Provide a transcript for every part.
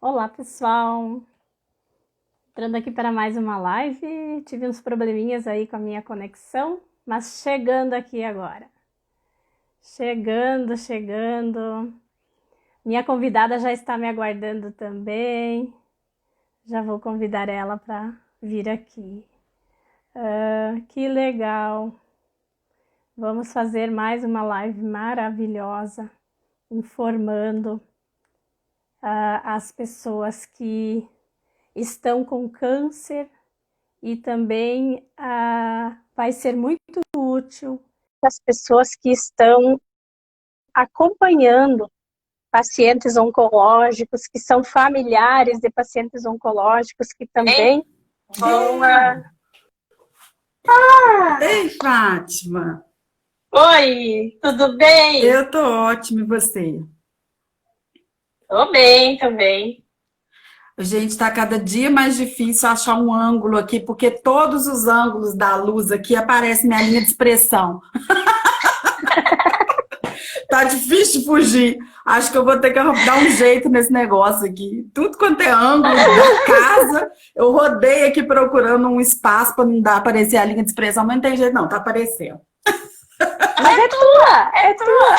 Olá, pessoal! Entrando aqui para mais uma live. Tive uns probleminhas aí com a minha conexão, mas chegando aqui agora. Chegando. Minha convidada já está me aguardando também. Já vou convidar ela para vir aqui. Que legal! Vamos fazer mais uma live maravilhosa, informando as pessoas que estão com câncer e também vai ser muito útil para as pessoas que estão acompanhando pacientes oncológicos, que são familiares de pacientes oncológicos, que também vão... Ei, Fátima! Oi, tudo bem? Eu tô ótima, e você? Tô bem também. Gente, tá cada dia mais difícil achar um ângulo aqui, porque todos os ângulos da luz aqui aparece minha linha de expressão. Tá difícil de fugir. Acho que eu vou ter que dar um jeito nesse negócio aqui. Tudo quanto é ângulo da casa, eu rodei aqui procurando um espaço para não dar aparecer a linha de expressão, mas não tem jeito não, tá aparecendo. Mas é tua.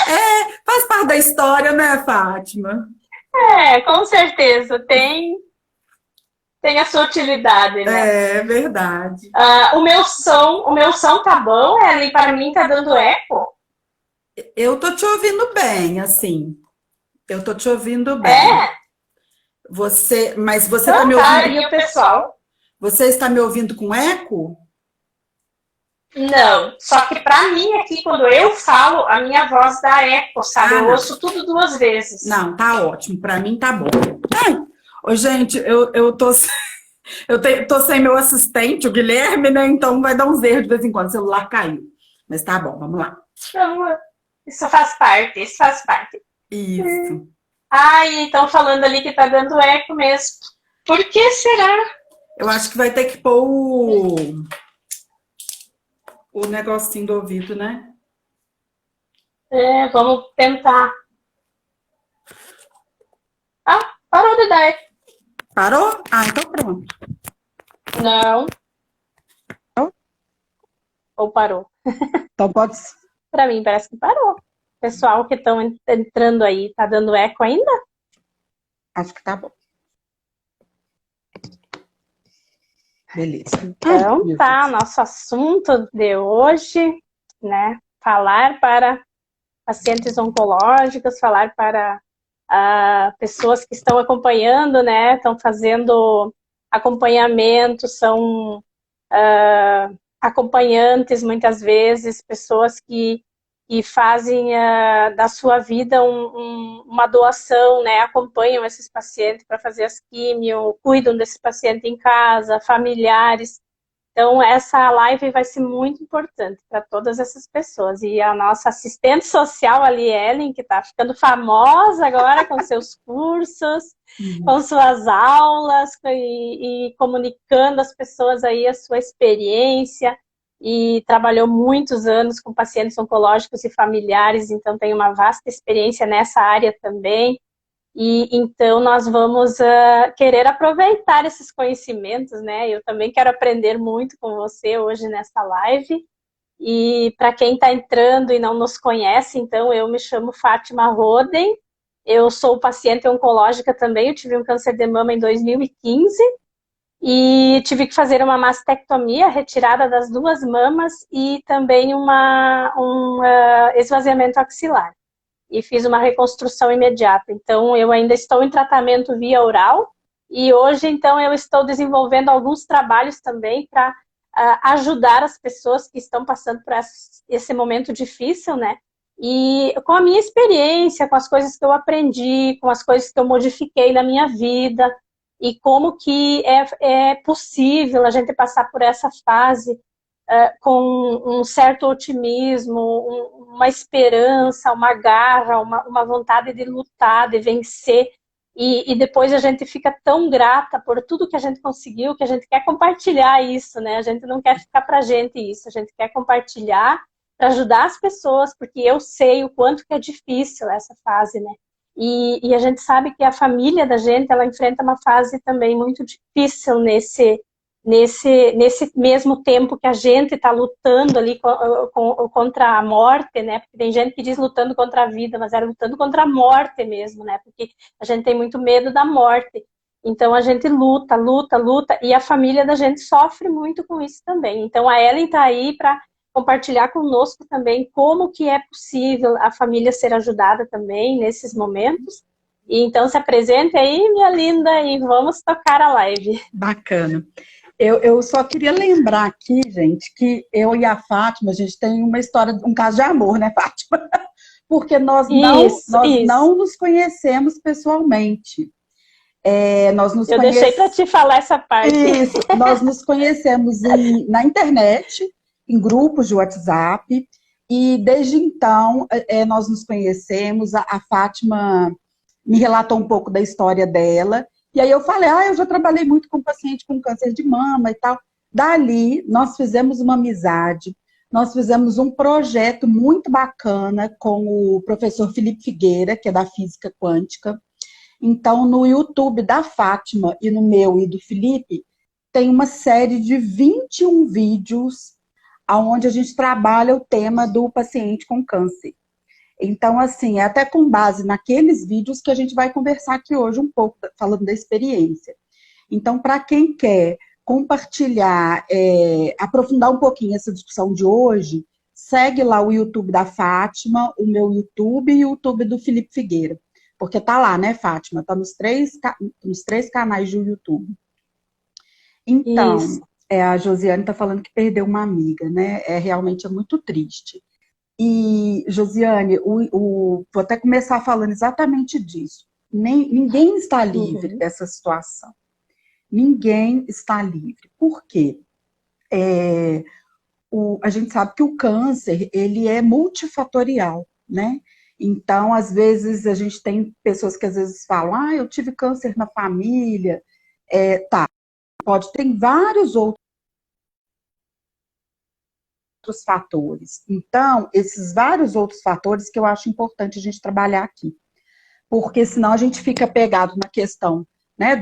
Faz parte da história, né, Fátima? Com certeza, tem a sua utilidade, né? É verdade. O meu som tá bom, Ellen? Para mim tá dando eco. Eu tô te ouvindo bem, assim. Eu tô te ouvindo bem. É? Mas você tá Então me tá, ouvindo? e o pessoal? Você está me ouvindo com eco? Não, só que para mim aqui, quando eu falo, a minha voz dá eco, sabe? Ah, Eu não. ouço tudo duas vezes. Não, tá ótimo. Pra mim tá bom. Ai, ô, gente, eu tô, tô sem meu assistente, o Guilherme, né? Então vai dar uns erros de vez em quando. O celular caiu. Mas tá bom, vamos lá. Então, isso faz parte. Isso. Então falando ali que tá dando eco mesmo. Por que será? Eu acho que vai ter que pôr o negocinho do ouvido, né? Vamos tentar. Parou de dar eco. Parou? Ah, então pronto. Não, ou parou. Então pode. Para mim parece que parou. Pessoal que estão entrando aí, tá dando eco ainda? Acho que tá bom. Beleza. Então tá, nosso assunto de hoje, né? Falar para pacientes oncológicos, falar para pessoas que estão acompanhando, né? Estão fazendo acompanhamento, são acompanhantes muitas vezes, pessoas que fazem da sua vida uma doação, né? Acompanham esses pacientes para fazer as químio, cuidam desse paciente em casa, familiares. Então, essa live vai ser muito importante para todas essas pessoas. E a nossa assistente social, a Ellen, que está ficando famosa agora com seus cursos, com suas aulas e comunicando às pessoas aí a sua experiência. E trabalhou muitos anos com pacientes oncológicos e familiares, então tem uma vasta experiência nessa área também. E então nós vamos querer aproveitar esses conhecimentos, né? Eu também quero aprender muito com você hoje nessa live. E para quem está entrando e não nos conhece, então eu me chamo Fátima Roden, eu sou paciente oncológica também, eu tive um câncer de mama em 2015 e tive que fazer uma mastectomia, retirada das duas mamas e também um esvaziamento axilar e fiz uma reconstrução imediata. Então, eu ainda estou em tratamento via oral e hoje, então, eu estou desenvolvendo alguns trabalhos também para ajudar as pessoas que estão passando por esse momento difícil, né? E com a minha experiência, com as coisas que eu aprendi, com as coisas que eu modifiquei na minha vida e como que é possível a gente passar por essa fase com um certo otimismo, uma esperança, uma garra, uma vontade de lutar, de vencer. E depois a gente fica tão grata por tudo que a gente conseguiu, que a gente quer compartilhar isso, né? A gente não quer ficar pra gente isso, a gente quer compartilhar para ajudar as pessoas, porque eu sei o quanto que é difícil essa fase, né? E a gente sabe que a família da gente, ela enfrenta uma fase também muito difícil nesse mesmo tempo que a gente está lutando ali contra a morte, né? Porque tem gente que diz lutando contra a vida, mas era lutando contra a morte mesmo, né? Porque a gente tem muito medo da morte. Então a gente luta, luta, luta, e a família da gente sofre muito com isso também. Então a Ellen está aí para compartilhar conosco também como que é possível a família ser ajudada também nesses momentos. E então se apresente aí, minha linda, e vamos tocar a live. Bacana. Eu só queria lembrar aqui, gente, que eu e a Fátima, a gente tem uma história, um caso de amor, né, Fátima? Porque nós não nos conhecemos pessoalmente. Eu deixei para te falar essa parte. Isso, nós nos conhecemos na internet, em grupos de WhatsApp, e desde então nós nos conhecemos. A Fátima me relatou um pouco da história dela, e aí eu falei, eu já trabalhei muito com paciente com câncer de mama e tal. Dali, nós fizemos uma amizade, nós fizemos um projeto muito bacana com o professor Felipe Figueira, que é da Física Quântica. Então, no YouTube da Fátima e no meu e do Felipe, tem uma série de 21 vídeos onde a gente trabalha o tema do paciente com câncer. Então, assim, é até com base naqueles vídeos que a gente vai conversar aqui hoje um pouco, falando da experiência. Então, para quem quer compartilhar, aprofundar um pouquinho essa discussão de hoje, segue lá o YouTube da Fátima, o meu YouTube e o YouTube do Felipe Figueira. Porque tá lá, né, Fátima? Tá nos três canais do YouTube. Então, a Josiane tá falando que perdeu uma amiga, né? Realmente é muito triste. E, Josiane, vou até começar falando exatamente disso. Ninguém está livre dessa situação. Ninguém está livre. Por quê? A gente sabe que o câncer, ele é multifatorial, né? Então, às vezes, a gente tem pessoas que às vezes falam, eu tive câncer na família. Pode ter vários outros fatores. Então, esses vários outros fatores que eu acho importante a gente trabalhar aqui. Porque senão a gente fica pegado na questão, né,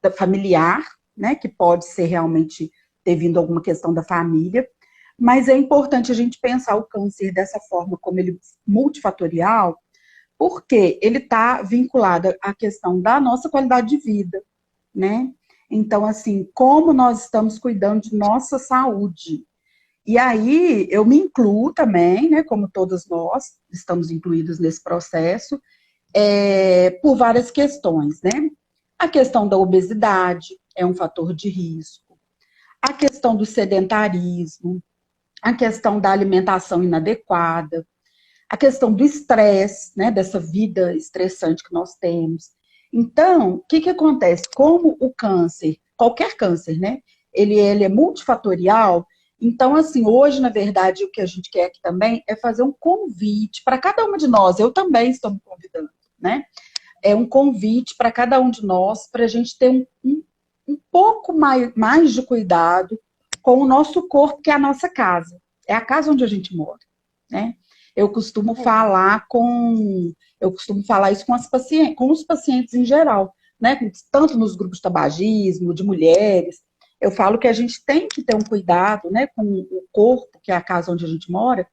da familiar, né, que pode ser realmente ter vindo alguma questão da família, mas é importante a gente pensar o câncer dessa forma, como ele é multifatorial, porque ele está vinculado à questão da nossa qualidade de vida, né? Então, assim, como nós estamos cuidando de nossa saúde. E aí, eu me incluo também, né, como todos nós estamos incluídos nesse processo, por várias questões, né? A questão da obesidade é um fator de risco, a questão do sedentarismo, a questão da alimentação inadequada, a questão do estresse, né, dessa vida estressante que nós temos. Então, o que acontece? Como o câncer, qualquer câncer, né, ele é multifatorial. Então, assim, hoje, na verdade, o que a gente quer aqui também é fazer um convite para cada uma de nós. Eu também estou me convidando, né? É um convite para cada um de nós, para a gente ter um pouco mais de cuidado com o nosso corpo, que é a nossa casa. É a casa onde a gente mora, né? Eu costumo falar isso com os pacientes em geral, né? Tanto nos grupos de tabagismo, de mulheres. Eu falo que a gente tem que ter um cuidado, né, com o corpo, que é a casa onde a gente mora.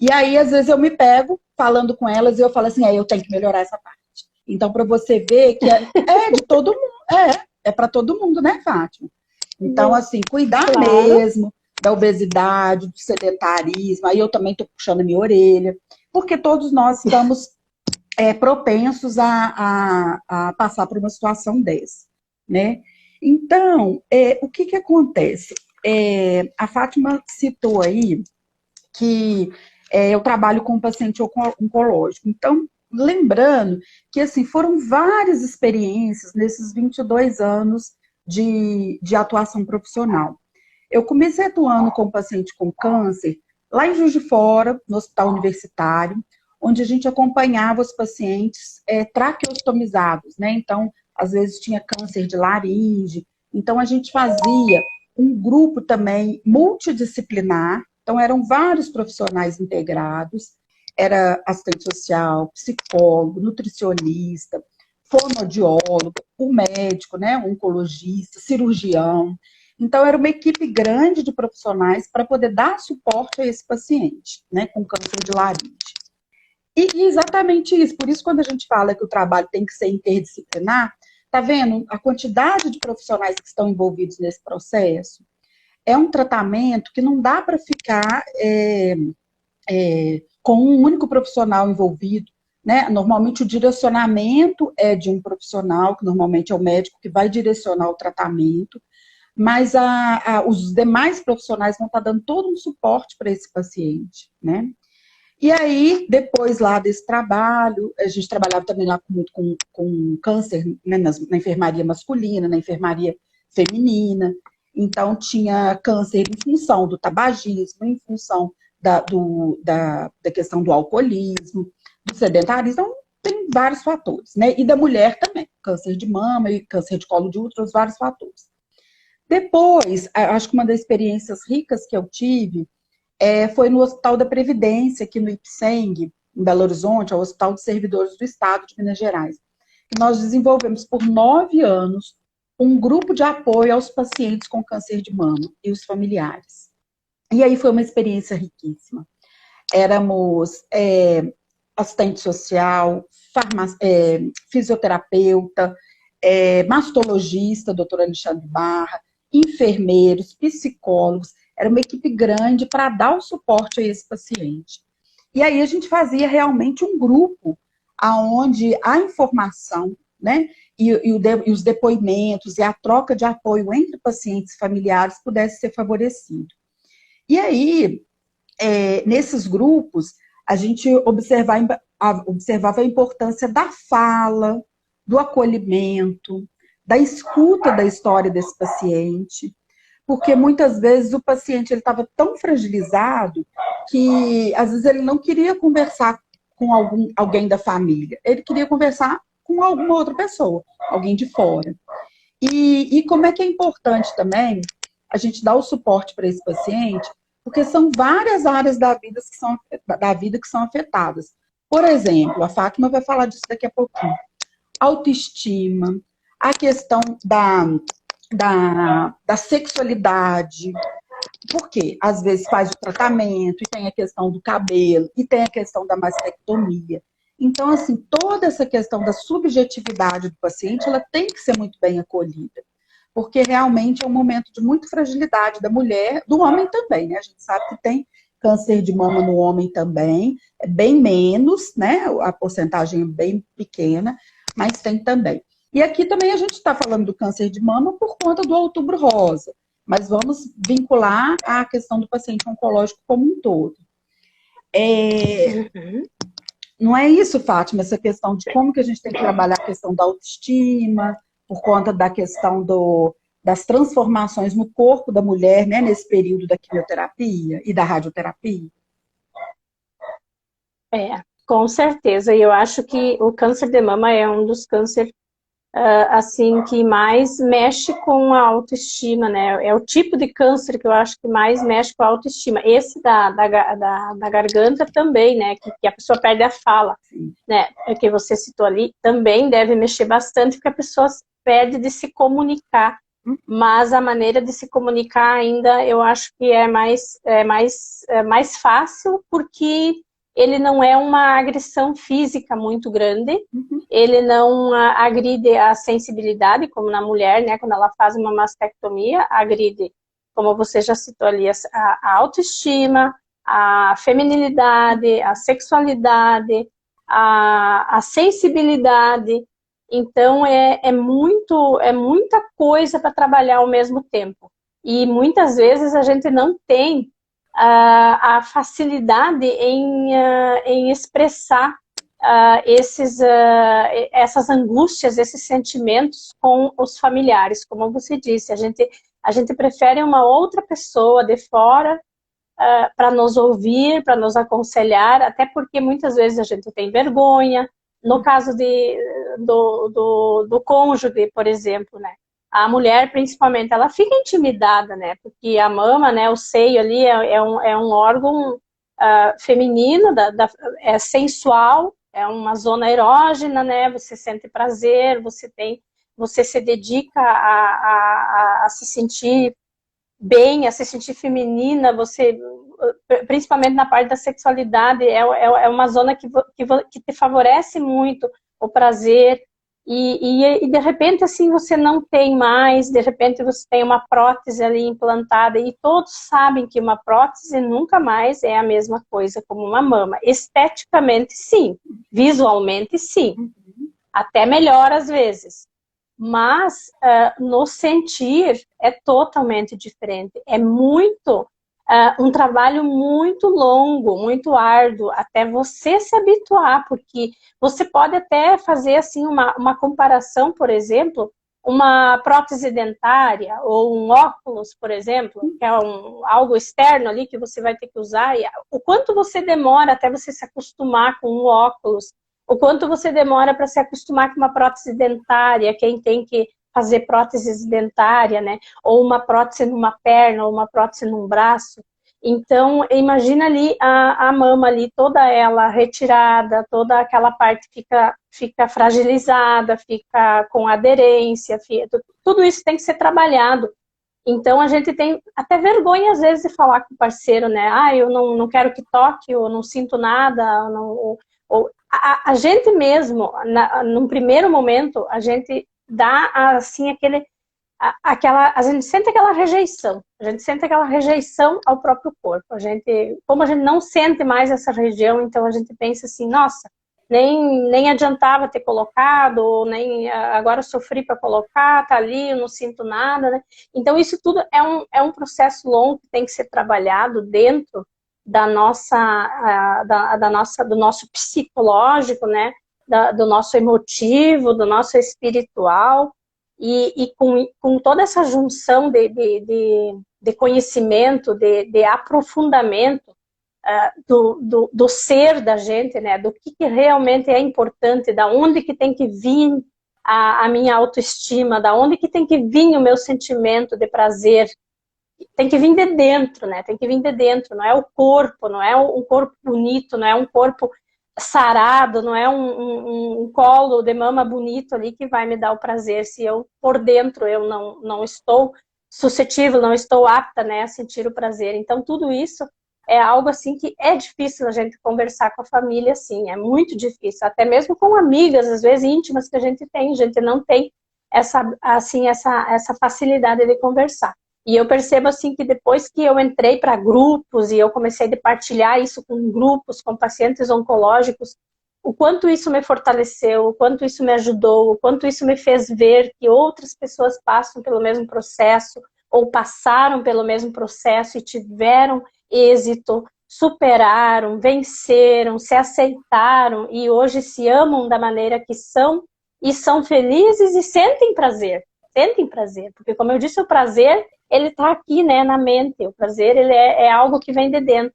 E aí, às vezes, eu me pego falando com elas e eu falo assim, eu tenho que melhorar essa parte. Então, para você ver que é de todo mundo, é para todo mundo, né, Fátima? Então, assim, cuidar mesmo da obesidade, do sedentarismo. Aí eu também estou puxando a minha orelha, porque todos nós estamos propensos a passar por uma situação dessa, né? Então, o que acontece? A Fátima citou aí que eu trabalho com paciente oncológico. Então, lembrando que, assim, foram várias experiências nesses 22 anos de atuação profissional. Eu comecei atuando com paciente com câncer lá em Juiz de Fora, no hospital universitário, onde a gente acompanhava os pacientes traqueostomizados, né? Então, às vezes tinha câncer de laringe. Então, a gente fazia um grupo também multidisciplinar. Então, eram vários profissionais integrados. era assistente social, psicólogo, nutricionista, fonoaudiólogo, o médico, né, um oncologista, cirurgião. Então, era uma equipe grande de profissionais para poder dar suporte a esse paciente, né, com câncer de laringe. E exatamente isso, por isso quando a gente fala que o trabalho tem que ser interdisciplinar, tá vendo a quantidade de profissionais que estão envolvidos nesse processo? É um tratamento que não dá para ficar com um único profissional envolvido, né? Normalmente o direcionamento é de um profissional, que normalmente é o médico que vai direcionar o tratamento, mas os demais profissionais vão estar dando todo um suporte para esse paciente, né? E aí, depois lá desse trabalho, a gente trabalhava também lá muito com câncer, né, na enfermaria masculina, na enfermaria feminina. Então, tinha câncer em função do tabagismo, em função da questão do alcoolismo, do sedentarismo. Então, tem vários fatores, né? E da mulher também, câncer de mama e câncer de colo de útero, vários fatores. Depois, acho que uma das experiências ricas que eu tive foi no Hospital da Previdência, aqui no Ipseng, em Belo Horizonte, é o Hospital de Servidores do Estado de Minas Gerais. E nós desenvolvemos por 9 anos um grupo de apoio aos pacientes com câncer de mama e os familiares. E aí foi uma experiência riquíssima. Éramos assistente social, fisioterapeuta, mastologista, doutor Alexandre Barra, enfermeiros, psicólogos. Era uma equipe grande para dar o suporte a esse paciente. E aí a gente fazia realmente um grupo onde a informação, né, e os depoimentos e a troca de apoio entre pacientes e familiares pudesse ser favorecido. E aí, nesses grupos, a gente observava a importância da fala, do acolhimento, da escuta da história desse paciente, porque muitas vezes o paciente estava tão fragilizado que às vezes ele não queria conversar com alguém da família, ele queria conversar com alguma outra pessoa, alguém de fora. E como é que é importante também a gente dar o suporte para esse paciente, porque são várias áreas da vida que são afetadas. Por exemplo, a Fátima vai falar disso daqui a pouquinho. Autoestima, a questão da sexualidade, porque às vezes faz o tratamento e tem a questão do cabelo e tem a questão da mastectomia. Então, assim, toda essa questão da subjetividade do paciente, ela tem que ser muito bem acolhida, porque realmente é um momento de muita fragilidade da mulher, do homem também, né? A gente sabe que tem câncer de mama no homem também, é bem menos, né? A porcentagem é bem pequena, mas tem também. E aqui também a gente está falando do câncer de mama por conta do Outubro Rosa, mas vamos vincular a questão do paciente oncológico como um todo. Não é isso, Fátima, essa questão de como que a gente tem que trabalhar a questão da autoestima, por conta da questão das transformações no corpo da mulher, né, nesse período da quimioterapia e da radioterapia? Com certeza. E eu acho que o câncer de mama é um dos cânceres assim, que mais mexe com a autoestima, né? É o tipo de câncer que eu acho que mais mexe com a autoestima. Esse da garganta também, né? Que a pessoa perde a fala, né? Que você citou ali, também deve mexer bastante, porque a pessoa perde de se comunicar. Mas a maneira de se comunicar ainda, eu acho que é mais fácil, porque ele não é uma agressão física muito grande, ele não agride a sensibilidade, como na mulher, né, quando ela faz uma mastectomia, agride, como você já citou ali, a autoestima, a feminilidade, a sexualidade, a sensibilidade. Então, é muita coisa para trabalhar ao mesmo tempo. E muitas vezes a gente não tem a facilidade em expressar essas angústias, esses sentimentos com os familiares. Como você disse, a gente prefere uma outra pessoa de fora para nos ouvir, para nos aconselhar, até porque muitas vezes a gente tem vergonha. No caso do cônjuge, por exemplo, né? A mulher, principalmente, ela fica intimidada, né? Porque a mama, né, o seio ali é um órgão feminino, é sensual, é uma zona erógena, né? Você sente prazer, você se dedica a se sentir bem, a se sentir feminina, você, principalmente na parte da sexualidade, é uma zona que te favorece muito o prazer, e de repente assim você não tem mais, de repente você tem uma prótese ali implantada, e todos sabem que uma prótese nunca mais é a mesma coisa como uma mama. Esteticamente sim, visualmente sim, até melhor às vezes. Mas no sentir é totalmente diferente. É muito um trabalho muito longo, muito árduo, até você se habituar, porque você pode até fazer assim uma comparação, por exemplo, uma prótese dentária ou um óculos, por exemplo, que é algo externo ali que você vai ter que usar, e o quanto você demora até você se acostumar com um óculos, o quanto você demora para se acostumar com uma prótese dentária, quem tem que fazer próteses dentária, né? Ou uma prótese numa perna, ou uma prótese num braço. Então, imagina ali a mama ali, toda ela retirada, toda aquela parte fica fragilizada, fica com aderência, tudo isso tem que ser trabalhado. Então, a gente tem até vergonha, às vezes, de falar com o parceiro, né? Eu não quero que toque, eu não sinto nada, a gente mesmo, num primeiro momento, a gente dá, assim, a gente sente aquela rejeição ao próprio corpo. Como a gente não sente mais essa região, então a gente pensa assim, nossa, nem adiantava ter colocado, ou nem agora eu sofri para colocar, tá ali, eu não sinto nada, né? Então isso tudo é um processo longo que tem que ser trabalhado dentro do nosso psicológico, né? Do nosso emotivo, do nosso espiritual, e com toda essa junção de conhecimento, de aprofundamento do ser da gente, né? Do que realmente é importante, da onde que tem que vir a minha autoestima, da onde que tem que vir o meu sentimento de prazer. Tem que vir de dentro, né? Tem que vir de dentro, não é o corpo, não é um corpo bonito, não é um corpo sarado, não é um colo de mama bonito ali que vai me dar o prazer, se eu, por dentro, eu não estou suscetível, não estou apta, né, a sentir o prazer. Então, tudo isso é algo, assim, que é difícil a gente conversar com a família, assim, é muito difícil, até mesmo com amigas, às vezes, íntimas que a gente não tem essa facilidade de conversar. E eu percebo, assim, que depois que eu entrei para grupos e eu comecei a partilhar isso com grupos, com pacientes oncológicos, o quanto isso me fortaleceu, o quanto isso me ajudou, o quanto isso me fez ver que outras pessoas passam pelo mesmo processo ou passaram pelo mesmo processo e tiveram êxito, superaram, venceram, se aceitaram e hoje se amam da maneira que são e são felizes e sentem prazer, porque como eu disse, o prazer ele está aqui, né, na mente. O prazer ele é algo que vem de dentro.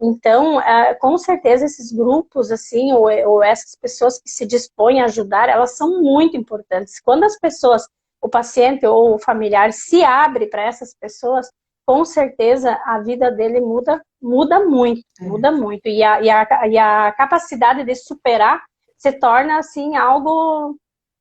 Então, com certeza, esses grupos, assim, ou essas pessoas que se dispõem a ajudar, elas são muito importantes. Quando as pessoas, o paciente ou o familiar se abre para essas pessoas, com certeza a vida dele muda muito, muda muito. E a capacidade de superar se torna, assim, algo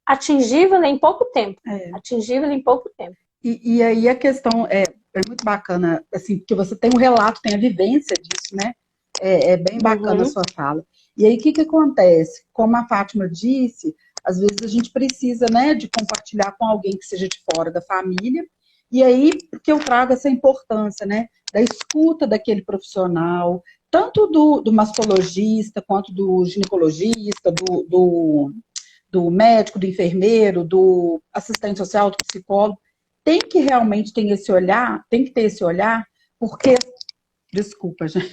atingível em pouco tempo. Atingível em pouco tempo. E aí a questão é muito bacana, assim, porque você tem um relato, tem a vivência disso, né? É bem bacana a sua fala. E aí o que acontece? Como a Fátima disse, às vezes a gente precisa, né, de compartilhar com alguém que seja de fora da família. E aí que eu trago essa importância, né, da escuta daquele profissional, tanto do mastologista, quanto do ginecologista, do médico, do enfermeiro, do assistente social, do psicólogo. Tem que realmente ter esse olhar, porque... Desculpa, gente.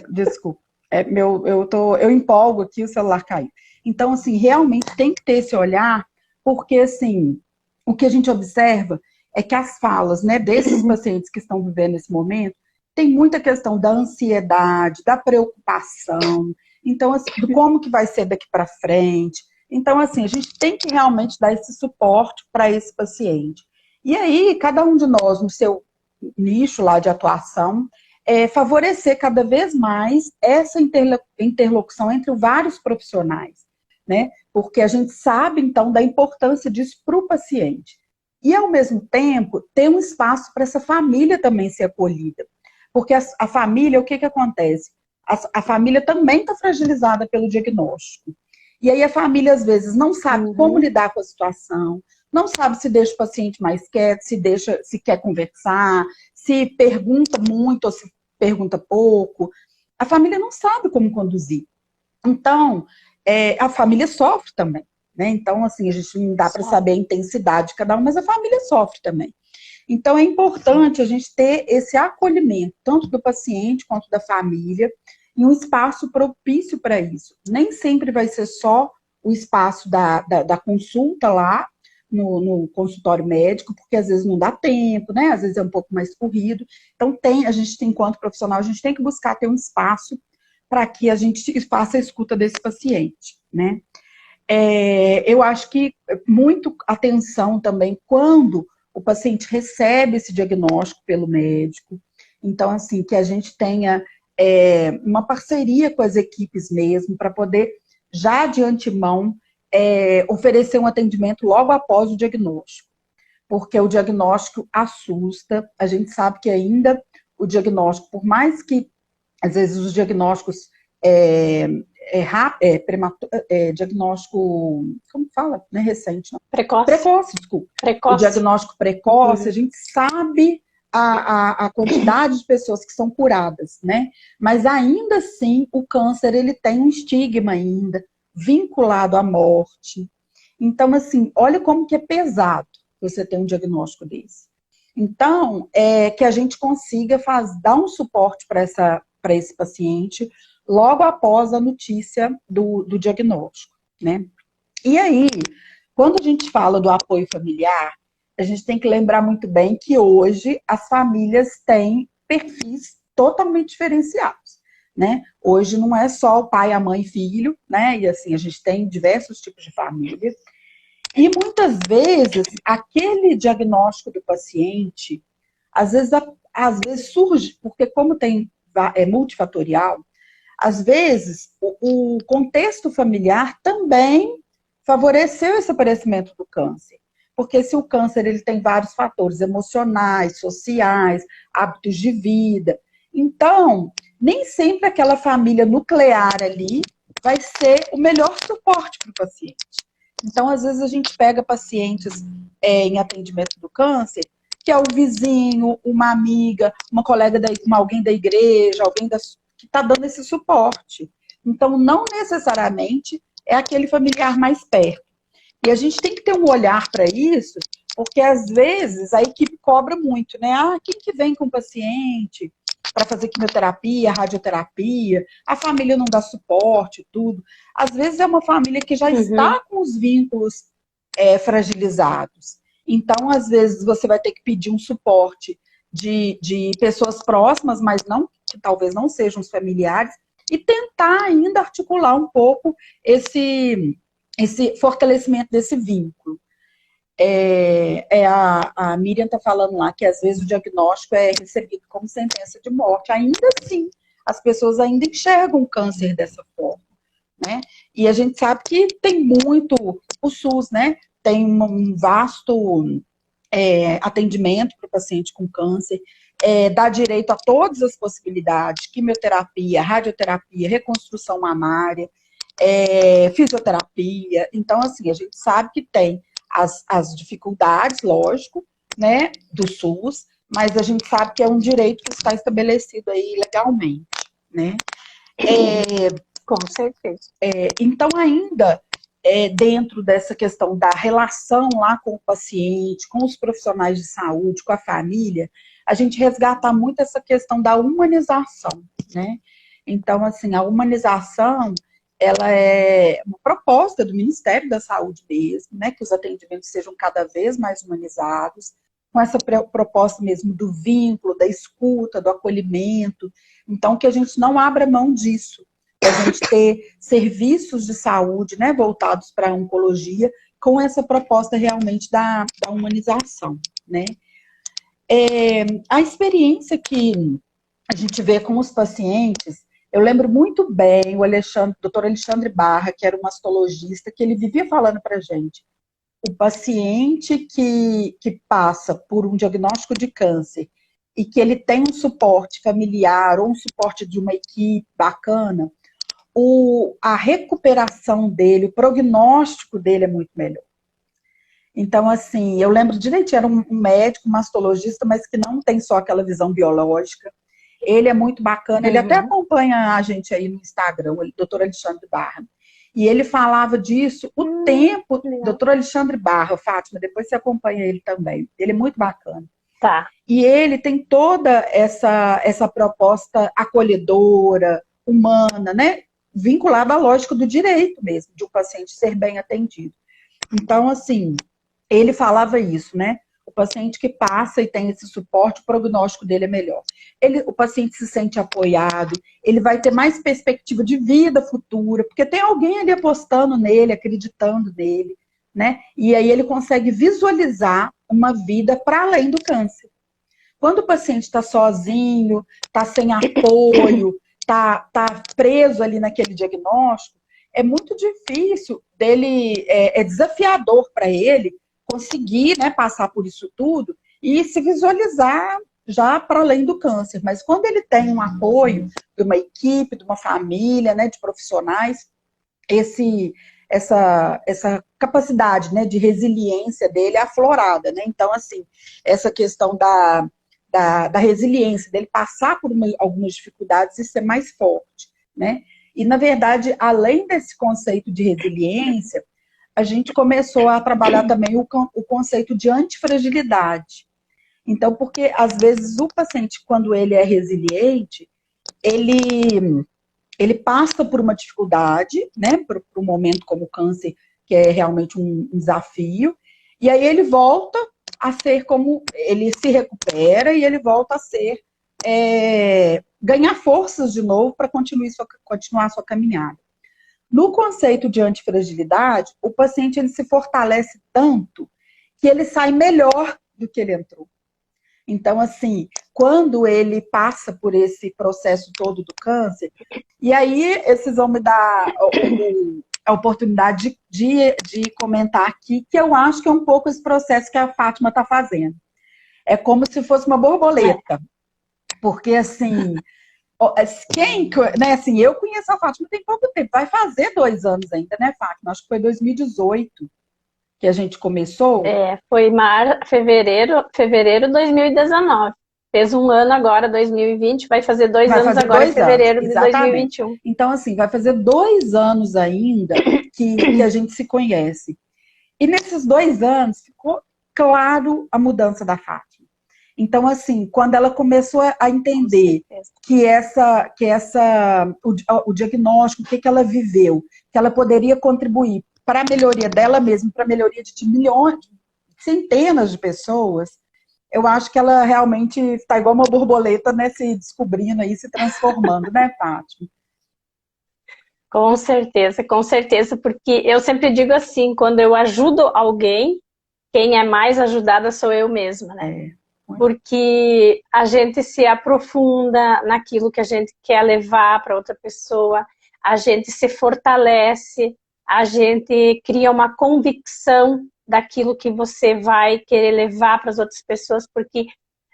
Desculpa. Eu empolgo aqui, o celular caiu. Então, assim, realmente tem que ter esse olhar, porque, assim, o que a gente observa é que as falas, né, desses pacientes que estão vivendo esse momento, tem muita questão da ansiedade, da preocupação, então, assim, do como que vai ser daqui para frente. Então, assim, a gente tem que realmente dar esse suporte para esse paciente. E aí, cada um de nós, no seu nicho lá de atuação, favorecer cada vez mais essa interlocução entre vários profissionais, né? Porque a gente sabe, então, da importância disso para o paciente. E, ao mesmo tempo, ter um espaço para essa família também ser acolhida. Porque a família, o que acontece? A família também está fragilizada pelo diagnóstico. E aí a família, às vezes, não sabe como lidar com a situação, não sabe se deixa o paciente mais quieto, se quer conversar, se pergunta muito ou se pergunta pouco. A família não sabe como conduzir. Então, a família sofre também, né? Então, assim, a gente não dá para saber a intensidade de cada um, mas a família sofre também. Então, é importante a gente ter esse acolhimento, tanto do paciente quanto da família, e um espaço propício para isso. Nem sempre vai ser só o espaço da consulta lá, no consultório médico, porque às vezes não dá tempo, né? Às vezes é um pouco mais corrido. Então, a gente tem, enquanto profissional, a gente tem que buscar ter um espaço para que a gente faça a escuta desse paciente, né? Eu acho que muito atenção também quando o paciente recebe esse diagnóstico pelo médico. Então, assim, que a gente tenha uma parceria com as equipes mesmo, para poder, já de antemão, oferecer um atendimento logo após o diagnóstico. Porque o diagnóstico assusta, a gente sabe que ainda o diagnóstico, por mais que, às vezes, os diagnósticos diagnóstico, como fala? Não é recente, não. Precoce, desculpa. O diagnóstico precoce, a gente sabe a quantidade de pessoas que são curadas, né? Mas ainda assim, o câncer, ele tem um estigma ainda, vinculado à morte. Então, assim, olha como que é pesado você ter um diagnóstico desse. Então, que a gente consiga dar um suporte para esse paciente logo após a notícia do diagnóstico, né? E aí, quando a gente fala do apoio familiar, a gente tem que lembrar muito bem que hoje as famílias têm perfis totalmente diferenciados, né? Hoje não é só o pai, a mãe e filho, né? E assim, a gente tem diversos tipos de família. E muitas vezes, aquele diagnóstico do paciente, às vezes surge, porque como é multifatorial, às vezes o contexto familiar também favoreceu esse aparecimento do câncer. Porque se o câncer ele tem vários fatores emocionais, sociais, hábitos de vida, então, nem sempre aquela família nuclear ali vai ser o melhor suporte para o paciente. Então, às vezes, a gente pega pacientes em atendimento do câncer, que é o vizinho, uma amiga, uma colega, alguém da igreja, alguém que está dando esse suporte. Então, não necessariamente é aquele familiar mais perto. E a gente tem que ter um olhar para isso, porque às vezes a equipe cobra muito, né? Quem que vem com o paciente para fazer quimioterapia, radioterapia, a família não dá suporte, tudo. Às vezes é uma família que já está com os vínculos fragilizados. Então, às vezes, você vai ter que pedir um suporte de pessoas próximas, mas que talvez não sejam os familiares, e tentar ainda articular um pouco esse fortalecimento desse vínculo. A Miriam está falando lá que às vezes o diagnóstico é recebido como sentença de morte. Ainda assim, as pessoas ainda enxergam o câncer dessa forma, né? E a gente sabe que tem muito, o SUS, né? Tem um vasto atendimento para o paciente com câncer, dá direito a todas as possibilidades, quimioterapia, radioterapia, reconstrução mamária, fisioterapia. Então, assim, a gente sabe que tem as dificuldades, lógico, né, do SUS, mas a gente sabe que é um direito que está estabelecido aí legalmente, né? Com certeza. Então, ainda dentro dessa questão da relação lá com o paciente, com os profissionais de saúde, com a família, a gente resgata muito essa questão da humanização, né? Então, assim, a humanização, ela é uma proposta do Ministério da Saúde mesmo, né, que os atendimentos sejam cada vez mais humanizados, com essa proposta mesmo do vínculo, da escuta, do acolhimento. Então, que a gente não abra mão disso, a gente ter serviços de saúde, né, voltados para a oncologia, com essa proposta realmente da humanização, né. A experiência que a gente vê com os pacientes. Eu lembro muito bem o doutor Alexandre Barra, que era um mastologista, que ele vivia falando para a gente. O paciente que passa por um diagnóstico de câncer e que ele tem um suporte familiar ou um suporte de uma equipe bacana, a recuperação dele, o prognóstico dele é muito melhor. Então, assim, eu lembro direitinho, era um médico, um mastologista, mas que não tem só aquela visão biológica. Ele é muito bacana, ele até acompanha a gente aí no Instagram, o doutor Alexandre Barra. E ele falava disso o tempo, doutor Alexandre Barra, Fátima, depois você acompanha ele também. Ele é muito bacana. Tá. E ele tem toda essa proposta acolhedora, humana, né? Vinculada à lógica do direito mesmo, de um paciente ser bem atendido. Então, assim, ele falava isso, né? O paciente que passa e tem esse suporte, o prognóstico dele é melhor. O paciente se sente apoiado, ele vai ter mais perspectiva de vida futura, porque tem alguém ali apostando nele, acreditando nele, né? E aí ele consegue visualizar uma vida para além do câncer. Quando o paciente está sozinho, está sem apoio, está preso ali naquele diagnóstico, é muito difícil dele, é desafiador para ele conseguir, né, passar por isso tudo e se visualizar já para além do câncer. Mas quando ele tem um apoio de uma equipe, de uma família, né, de profissionais, essa capacidade, né, de resiliência dele é aflorada, né? Então, assim, essa questão da resiliência, dele passar por algumas dificuldades e ser mais forte, né? E, na verdade, além desse conceito de resiliência, a gente começou a trabalhar também o conceito de antifragilidade. Então, porque, às vezes, o paciente, quando ele é resiliente, ele passa por uma dificuldade, né, por um momento como o câncer, que é realmente um desafio, e aí ele volta a ser como, ele se recupera e ele volta a ser, ganhar forças de novo para continuar a sua caminhada. No conceito de antifragilidade, o paciente ele se fortalece tanto que ele sai melhor do que ele entrou. Então, assim, quando ele passa por esse processo todo do câncer, e aí vocês vão me dar a oportunidade de comentar aqui, que eu acho que é um pouco esse processo que a Fátima está fazendo. É como se fosse uma borboleta. Porque, assim, né, assim, eu conheço a Fátima tem pouco tempo, vai fazer 2 anos ainda, né, Fátima? Acho que foi 2018 que a gente começou. Foi fevereiro de 2019. Fez 1 ano agora, 2020, vai fazer 2 anos agora em fevereiro de 2021. Então, assim, vai fazer 2 anos ainda que a gente se conhece. E nesses 2 anos ficou claro a mudança da Fátima. Então, assim, quando ela começou a entender que o diagnóstico, o que ela viveu, que ela poderia contribuir para a melhoria dela mesma, para a melhoria de milhões, centenas de pessoas, eu acho que ela realmente está igual uma borboleta, né, se descobrindo aí, se transformando, né, Fátima? Com certeza, porque eu sempre digo assim, quando eu ajudo alguém, quem é mais ajudada sou eu mesma, né? Porque a gente se aprofunda naquilo que a gente quer levar para outra pessoa, a gente se fortalece, a gente cria uma convicção daquilo que você vai querer levar para as outras pessoas, porque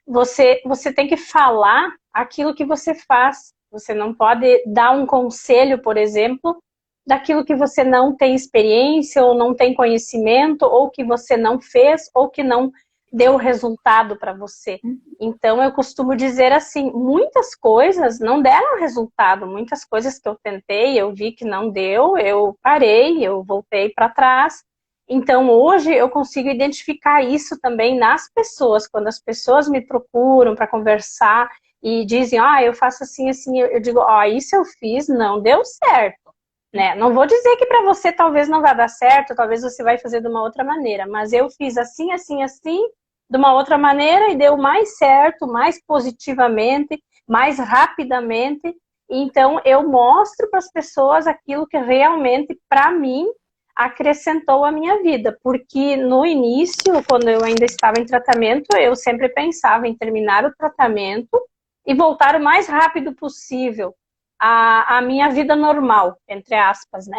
você tem que falar aquilo que você faz. Você não pode dar um conselho, por exemplo, daquilo que você não tem experiência, ou não tem conhecimento, ou que você não fez, ou que não deu resultado para você. Então, eu costumo dizer assim, muitas coisas não deram resultado, muitas coisas que eu tentei, eu vi que não deu, eu parei, eu voltei para trás. Então, hoje, eu consigo identificar isso também nas pessoas, quando as pessoas me procuram para conversar e dizem, eu faço assim, assim, eu digo, isso eu fiz, não deu certo. Né? Não vou dizer que para você talvez não vai dar certo, talvez você vai fazer de uma outra maneira, mas eu fiz assim, assim, assim, de uma outra maneira e deu mais certo, mais positivamente, mais rapidamente. Então, eu mostro para as pessoas aquilo que realmente, para mim, acrescentou a minha vida. Porque no início, quando eu ainda estava em tratamento, eu sempre pensava em terminar o tratamento e voltar o mais rápido possível à minha vida normal, entre aspas, né?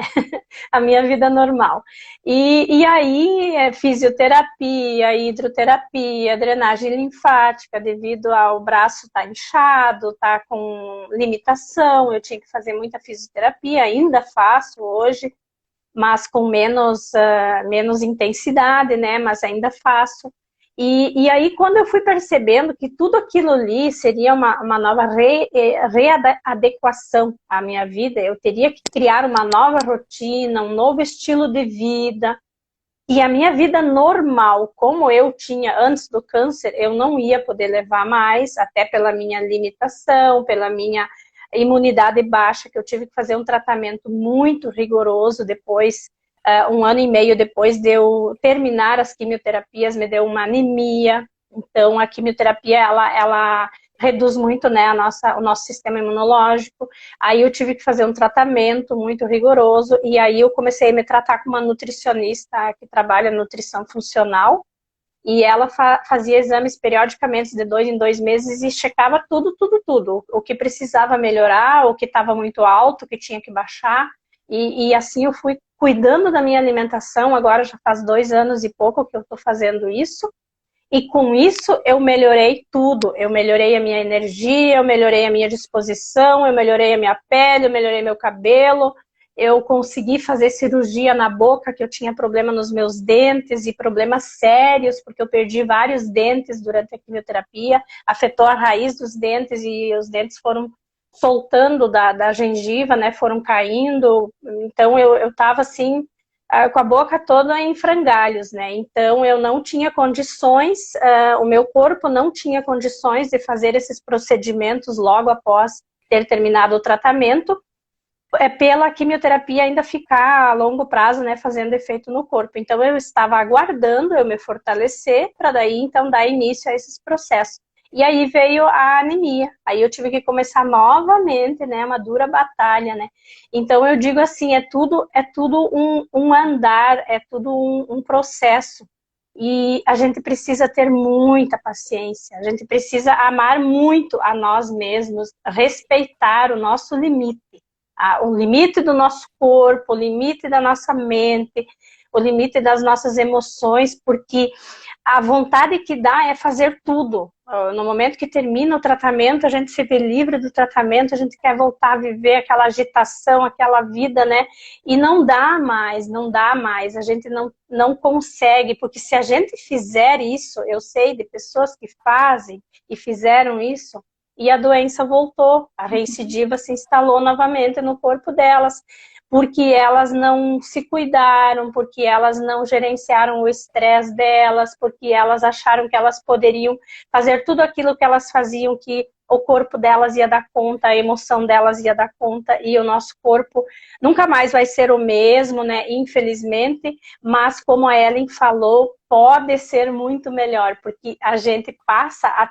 A minha vida normal. E aí, fisioterapia, hidroterapia, drenagem linfática, devido ao braço estar inchado, estar com limitação, eu tinha que fazer muita fisioterapia, ainda faço hoje, mas com menos intensidade, né? Mas ainda faço. E aí, quando eu fui percebendo que tudo aquilo ali seria uma nova readequação à minha vida, eu teria que criar uma nova rotina, um novo estilo de vida. E a minha vida normal, como eu tinha antes do câncer, eu não ia poder levar mais, até pela minha limitação, pela minha imunidade baixa, que eu tive que fazer um tratamento muito rigoroso depois, 1 ano e meio depois de eu terminar as quimioterapias, me deu uma anemia. Então, a quimioterapia, ela reduz muito, né, o nosso sistema imunológico. Aí eu tive que fazer um tratamento muito rigoroso, e aí eu comecei a me tratar com uma nutricionista que trabalha nutrição funcional, e ela fazia exames periodicamente, de 2 em 2 meses, e checava tudo, o que precisava melhorar, o que estava muito alto, o que tinha que baixar, e assim eu fui cuidando da minha alimentação. Agora já faz 2 anos e pouco que eu estou fazendo isso, e com isso eu melhorei tudo. Eu melhorei a minha energia, eu melhorei a minha disposição, eu melhorei a minha pele, eu melhorei meu cabelo, eu consegui fazer cirurgia na boca, que eu tinha problema nos meus dentes, e problemas sérios, porque eu perdi vários dentes durante a quimioterapia, afetou a raiz dos dentes, e os dentes foram soltando da gengiva, né, foram caindo. Então eu tava assim, com a boca toda em frangalhos, né? Então eu não tinha condições, o meu corpo não tinha condições de fazer esses procedimentos logo após ter terminado o tratamento, pela quimioterapia ainda ficar a longo prazo, né, fazendo efeito no corpo. Então eu estava aguardando eu me fortalecer para daí então dar início a esses processos. E aí veio a anemia. Aí eu tive que começar novamente, né, uma dura batalha, né? Então eu digo assim, é tudo um andar, é tudo um processo. E a gente precisa ter muita paciência, a gente precisa amar muito a nós mesmos, respeitar o nosso limite. O limite do nosso corpo, o limite da nossa mente, o limite das nossas emoções, porque a vontade que dá é fazer tudo. No momento que termina o tratamento, a gente se vê livre do tratamento, a gente quer voltar a viver aquela agitação, aquela vida, né? E não dá mais, a gente não consegue, porque se a gente fizer isso, eu sei de pessoas que fazem e fizeram isso, e a doença voltou, a recidiva se instalou novamente no corpo delas, porque elas não se cuidaram, porque elas não gerenciaram o estresse delas, porque elas acharam que elas poderiam fazer tudo aquilo que elas faziam, que o corpo delas ia dar conta, a emoção delas ia dar conta, e o nosso corpo nunca mais vai ser o mesmo, né, infelizmente, mas como a Ellen falou, pode ser muito melhor, porque a gente passa a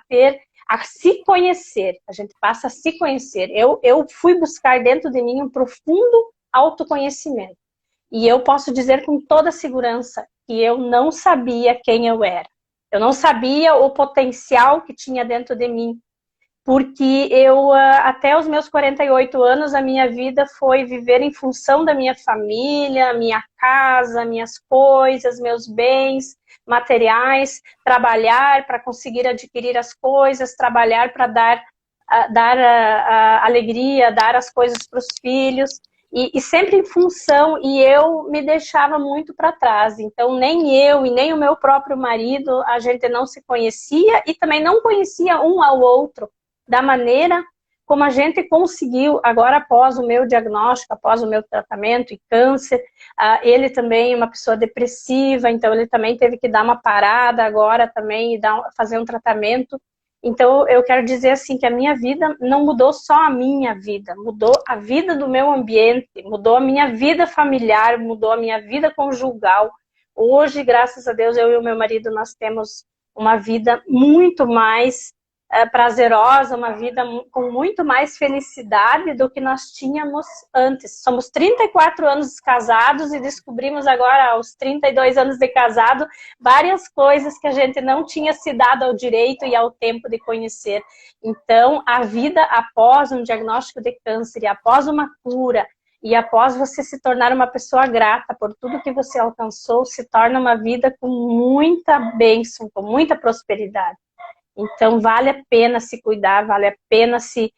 se conhecer, a gente passa a se conhecer. Eu fui buscar dentro de mim um profundo autoconhecimento. E eu posso dizer com toda segurança que eu não sabia quem eu era. Eu não sabia o potencial que tinha dentro de mim. Porque eu, até os meus 48 anos, a minha vida foi viver em função da minha família, minha casa, minhas coisas, meus bens materiais, trabalhar para conseguir adquirir as coisas, trabalhar para dar alegria, dar as coisas para os filhos, e sempre em função, e eu me deixava muito para trás. Então nem eu e nem o meu próprio marido, a gente não se conhecia e também não conhecia um ao outro da maneira como a gente conseguiu, agora após o meu diagnóstico, após o meu tratamento e câncer. Ele também é uma pessoa depressiva, então ele também teve que dar uma parada agora também e fazer um tratamento. Então eu quero dizer assim, que a minha vida não mudou só a minha vida, mudou a vida do meu ambiente, mudou a minha vida familiar, mudou a minha vida conjugal. Hoje, graças a Deus, eu e o meu marido, nós temos uma vida muito mais prazerosa, uma vida com muito mais felicidade do que nós tínhamos antes. Somos 34 anos casados e descobrimos agora, aos 32 anos de casado, várias coisas que a gente não tinha se dado ao direito e ao tempo de conhecer. Então, a vida após um diagnóstico de câncer e após uma cura, e após você se tornar uma pessoa grata por tudo que você alcançou, se torna uma vida com muita bênção, com muita prosperidade. Então, vale a pena se cuidar, vale a pena se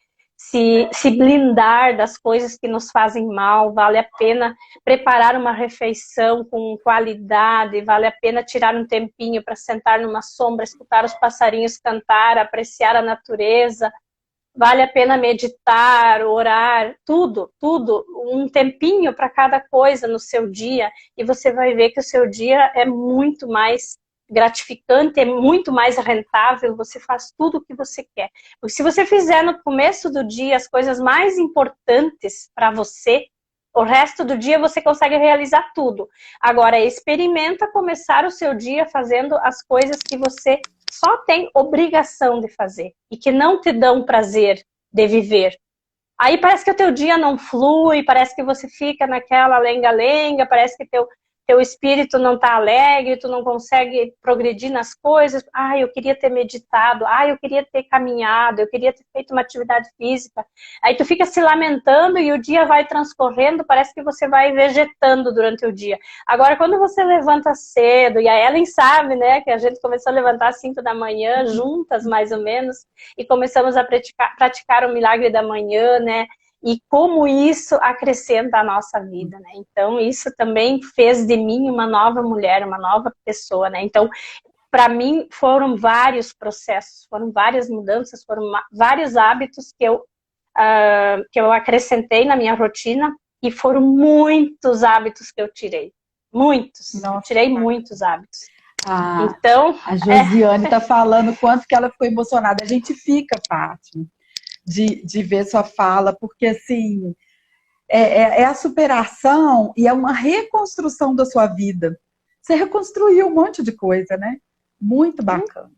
blindar das coisas que nos fazem mal, vale a pena preparar uma refeição com qualidade, vale a pena tirar um tempinho para sentar numa sombra, escutar os passarinhos cantar, apreciar a natureza, vale a pena meditar, orar, tudo, um tempinho para cada coisa no seu dia, e você vai ver que o seu dia é muito mais gratificante, é muito mais rentável, você faz tudo o que você quer. Porque se você fizer no começo do dia as coisas mais importantes para você, o resto do dia você consegue realizar tudo. Agora, experimenta começar o seu dia fazendo as coisas que você só tem obrigação de fazer e que não te dão prazer de viver. Aí parece que o teu dia não flui, parece que você fica naquela lenga-lenga, parece que teu espírito não está alegre, tu não consegue progredir nas coisas. Eu queria ter meditado, eu queria ter caminhado, eu queria ter feito uma atividade física. Aí tu fica se lamentando e o dia vai transcorrendo, parece que você vai vegetando durante o dia. Agora, quando você levanta cedo, e a Ellen sabe, né, que a gente começou a levantar às 5 da manhã, juntas mais ou menos, e começamos a praticar o milagre da manhã, né, e como isso acrescenta a nossa vida, né? Então, isso também fez de mim uma nova mulher, uma nova pessoa, né? Então, para mim, foram vários processos, foram várias mudanças, foram vários hábitos que eu acrescentei na minha rotina, e foram muitos hábitos que eu tirei. Muitos. Eu tirei muitos hábitos. Então, a Josiane está falando quanto que ela ficou emocionada. A gente fica, Fátima, de ver sua fala, porque assim, é a superação e é uma reconstrução da sua vida. Você reconstruiu um monte de coisa, né? Muito bacana.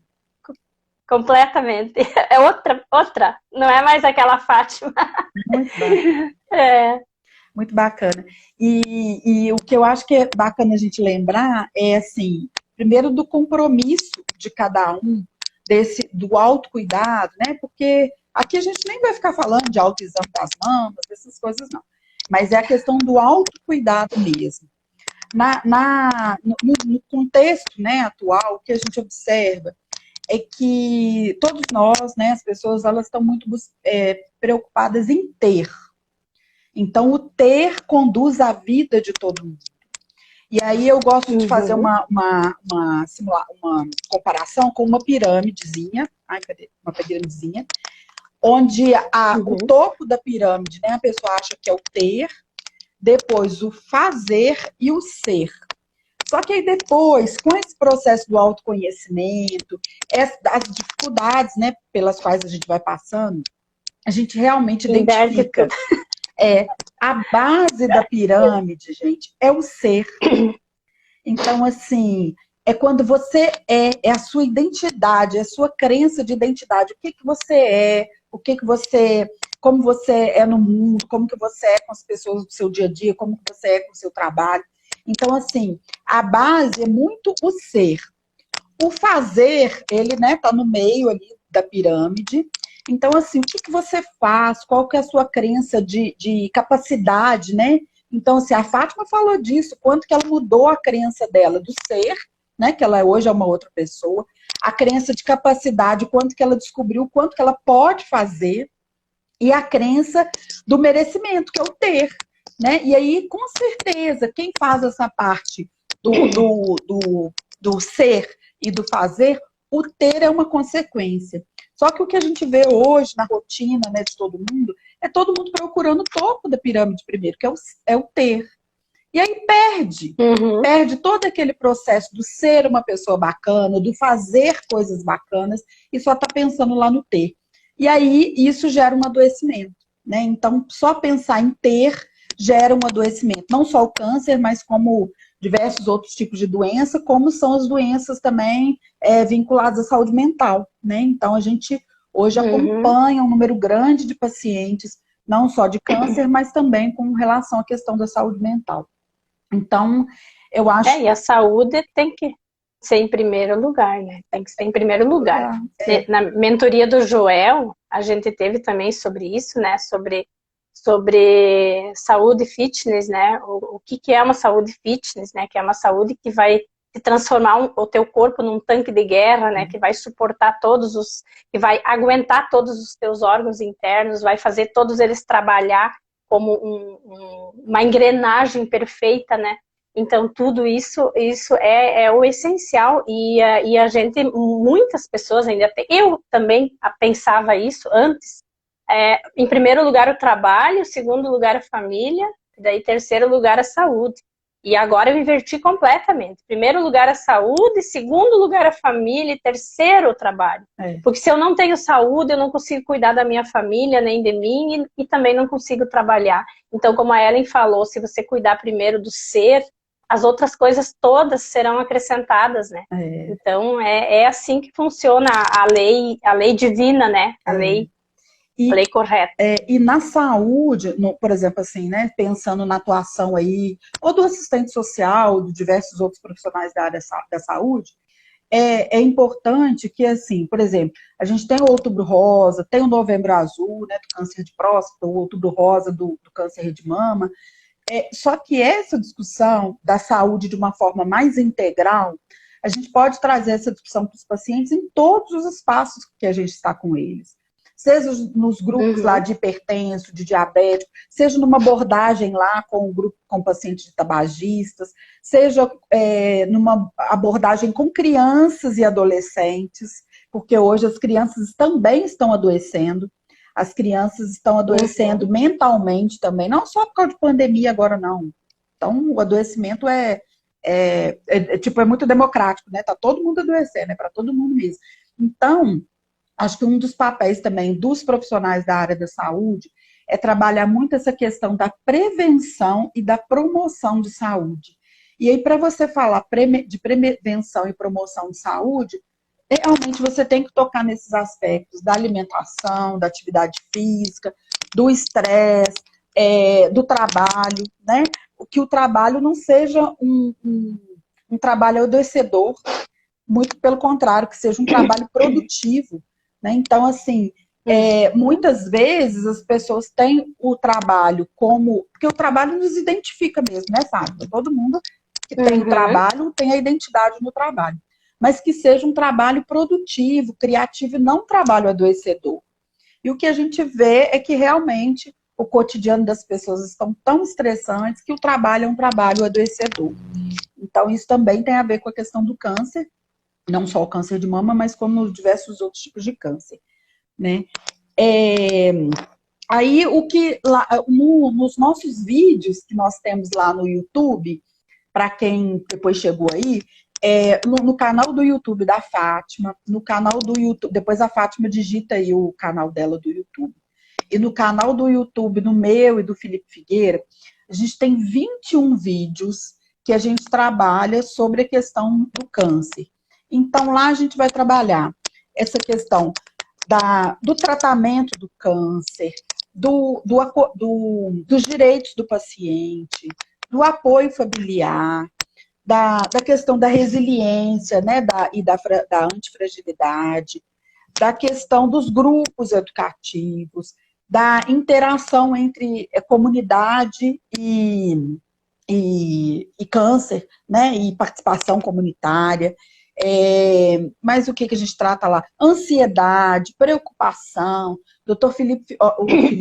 Completamente. É outra. Não é mais aquela Fátima. Muito bacana. Muito bacana. E o que eu acho que é bacana a gente lembrar é, assim, primeiro do compromisso de cada um, do autocuidado, né? Porque aqui a gente nem vai ficar falando de autoexame das mamas, essas coisas não. Mas é a questão do autocuidado mesmo. No contexto, né, atual, o que a gente observa é que todos nós, né, as pessoas, elas estão muito preocupadas em ter. Então, o ter conduz a vida de todo mundo. E aí eu gosto de fazer uma comparação com uma pirâmidezinha. Cadê? Uma pirâmidezinha. Onde o topo da pirâmide, né, a pessoa acha que é o ter, depois o fazer e o ser. Só que aí depois, com esse processo do autoconhecimento, as dificuldades, né, pelas quais a gente vai passando, a gente realmente identifica. A base da pirâmide, gente, é o ser. Então, assim, é quando você é a sua identidade, é a sua crença de identidade. O que você é, como você é no mundo, como que você é com as pessoas do seu dia a dia, como que você é com o seu trabalho. Então, assim, a base é muito o ser. O fazer, ele, né, tá no meio ali da pirâmide. Então, assim, o que você faz? Qual que é a sua crença de capacidade, né? Então, assim, a Fátima falou disso, quanto que ela mudou a crença dela do ser, né? Que ela hoje é uma outra pessoa. A crença de capacidade, quanto que ela descobriu, quanto que ela pode fazer. E a crença do merecimento, que é o ter, né? E aí, com certeza, quem faz essa parte do ser e do fazer, o ter é uma consequência. Só que o que a gente vê hoje na rotina, né, de todo mundo, é todo mundo procurando o topo da pirâmide primeiro, que é o ter. E aí perde todo aquele processo do ser uma pessoa bacana, do fazer coisas bacanas, e só está pensando lá no ter. E aí isso gera um adoecimento, né? Então, só pensar em ter gera um adoecimento. Não só o câncer, mas como diversos outros tipos de doença, como são as doenças também vinculadas à saúde mental, né? Então, a gente hoje Uhum. acompanha um número grande de pacientes, não só de câncer, mas também com relação à questão da saúde mental. Então, eu acho... E a saúde tem que ser em primeiro lugar, né? Tem que ser em primeiro lugar. Na mentoria do Joel, a gente teve também sobre isso, né? Sobre saúde fitness, né? O que é uma saúde fitness, né? Que é uma saúde que vai te transformar o teu corpo num tanque de guerra, né? Que vai suportar que vai aguentar todos os teus órgãos internos, vai fazer todos eles trabalhar como uma engrenagem perfeita, né? Então, tudo isso é o essencial e a gente, muitas pessoas ainda tem, eu também pensava isso antes, em primeiro lugar o trabalho, segundo lugar a família, daí terceiro lugar a saúde. E agora eu inverti completamente. Primeiro lugar a saúde, segundo lugar a família e terceiro o trabalho. Porque se eu não tenho saúde, eu não consigo cuidar da minha família, nem de mim, e também não consigo trabalhar. Então, como a Ellen falou, se você cuidar primeiro do ser, as outras coisas todas serão acrescentadas, né? Então, é assim que funciona a lei divina, né? A lei correta. E na saúde, por exemplo, assim, né, pensando na atuação aí, ou do assistente social, de diversos outros profissionais da área da saúde, é importante que, assim, por exemplo, a gente tem o Outubro Rosa, tem o Novembro Azul, né, do câncer de próstata, o Outubro Rosa do câncer de mama, só que essa discussão da saúde de uma forma mais integral, a gente pode trazer essa discussão para os pacientes em todos os espaços que a gente está com eles. Seja nos grupos lá de hipertenso, de diabético, seja numa abordagem lá com o grupo com pacientes de tabagistas, seja numa abordagem com crianças e adolescentes, porque hoje as crianças também estão adoecendo, as crianças estão adoecendo mentalmente também, não só por causa de pandemia agora, não. Então, o adoecimento é muito democrático, né? Tá todo mundo adoecendo, é para todo mundo mesmo. Então, acho que um dos papéis também dos profissionais da área da saúde é trabalhar muito essa questão da prevenção e da promoção de saúde. E aí, para você falar de prevenção e promoção de saúde, realmente você tem que tocar nesses aspectos da alimentação, da atividade física, do estresse, do trabalho, né? Que o trabalho não seja um trabalho adoecedor, muito pelo contrário, que seja um trabalho produtivo. Né? Então, assim, muitas vezes as pessoas têm o trabalho como... Porque o trabalho nos identifica mesmo, né, Fábio? Todo mundo que tem o trabalho tem a identidade no trabalho. Mas que seja um trabalho produtivo, criativo e não um trabalho adoecedor. E o que a gente vê é que realmente o cotidiano das pessoas estão tão estressantes que o trabalho é um trabalho adoecedor. Então, isso também tem a ver com a questão do câncer, não só o câncer de mama, mas como os diversos outros tipos de câncer, né? Aí, nos nossos vídeos que nós temos lá no YouTube, para quem depois chegou aí, no canal do YouTube da Fátima, no canal do YouTube, depois a Fátima digita aí o canal dela do YouTube, e no canal do YouTube, no meu e do Felipe Figueira, a gente tem 21 vídeos que a gente trabalha sobre a questão do câncer. Então, lá a gente vai trabalhar essa questão do tratamento do câncer, dos direitos do paciente, do apoio familiar, da questão da resiliência, né, da antifragilidade, da questão dos grupos educativos, da interação entre comunidade e câncer, né, e participação comunitária. Mas o que a gente trata lá? Ansiedade, preocupação. O Felipe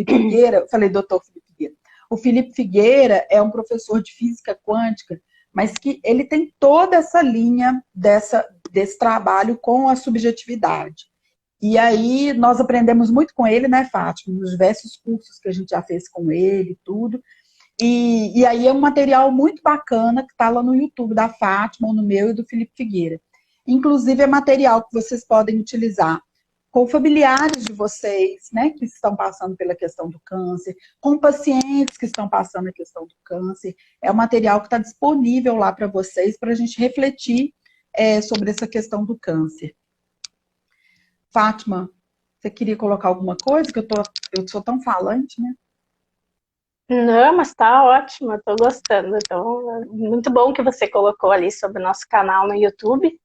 Figueira, falei doutor Felipe Figueira. O Felipe Figueira é um professor de física quântica, mas que ele tem toda essa linha desse trabalho com a subjetividade. E aí nós aprendemos muito com ele, né, Fátima? Nos diversos cursos que a gente já fez com ele, tudo. E aí é um material muito bacana que está lá no YouTube da Fátima, ou no meu e do Felipe Figueira. Inclusive é material que vocês podem utilizar com familiares de vocês, né, que estão passando pela questão do câncer, com pacientes que estão passando a questão do câncer. É um material que está disponível lá para vocês, para a gente refletir sobre essa questão do câncer. Fátima, Você queria colocar alguma coisa? Que eu sou tão falante, né? Não, mas tá ótimo, eu tô gostando. Então, muito bom que você colocou ali sobre o nosso canal no YouTube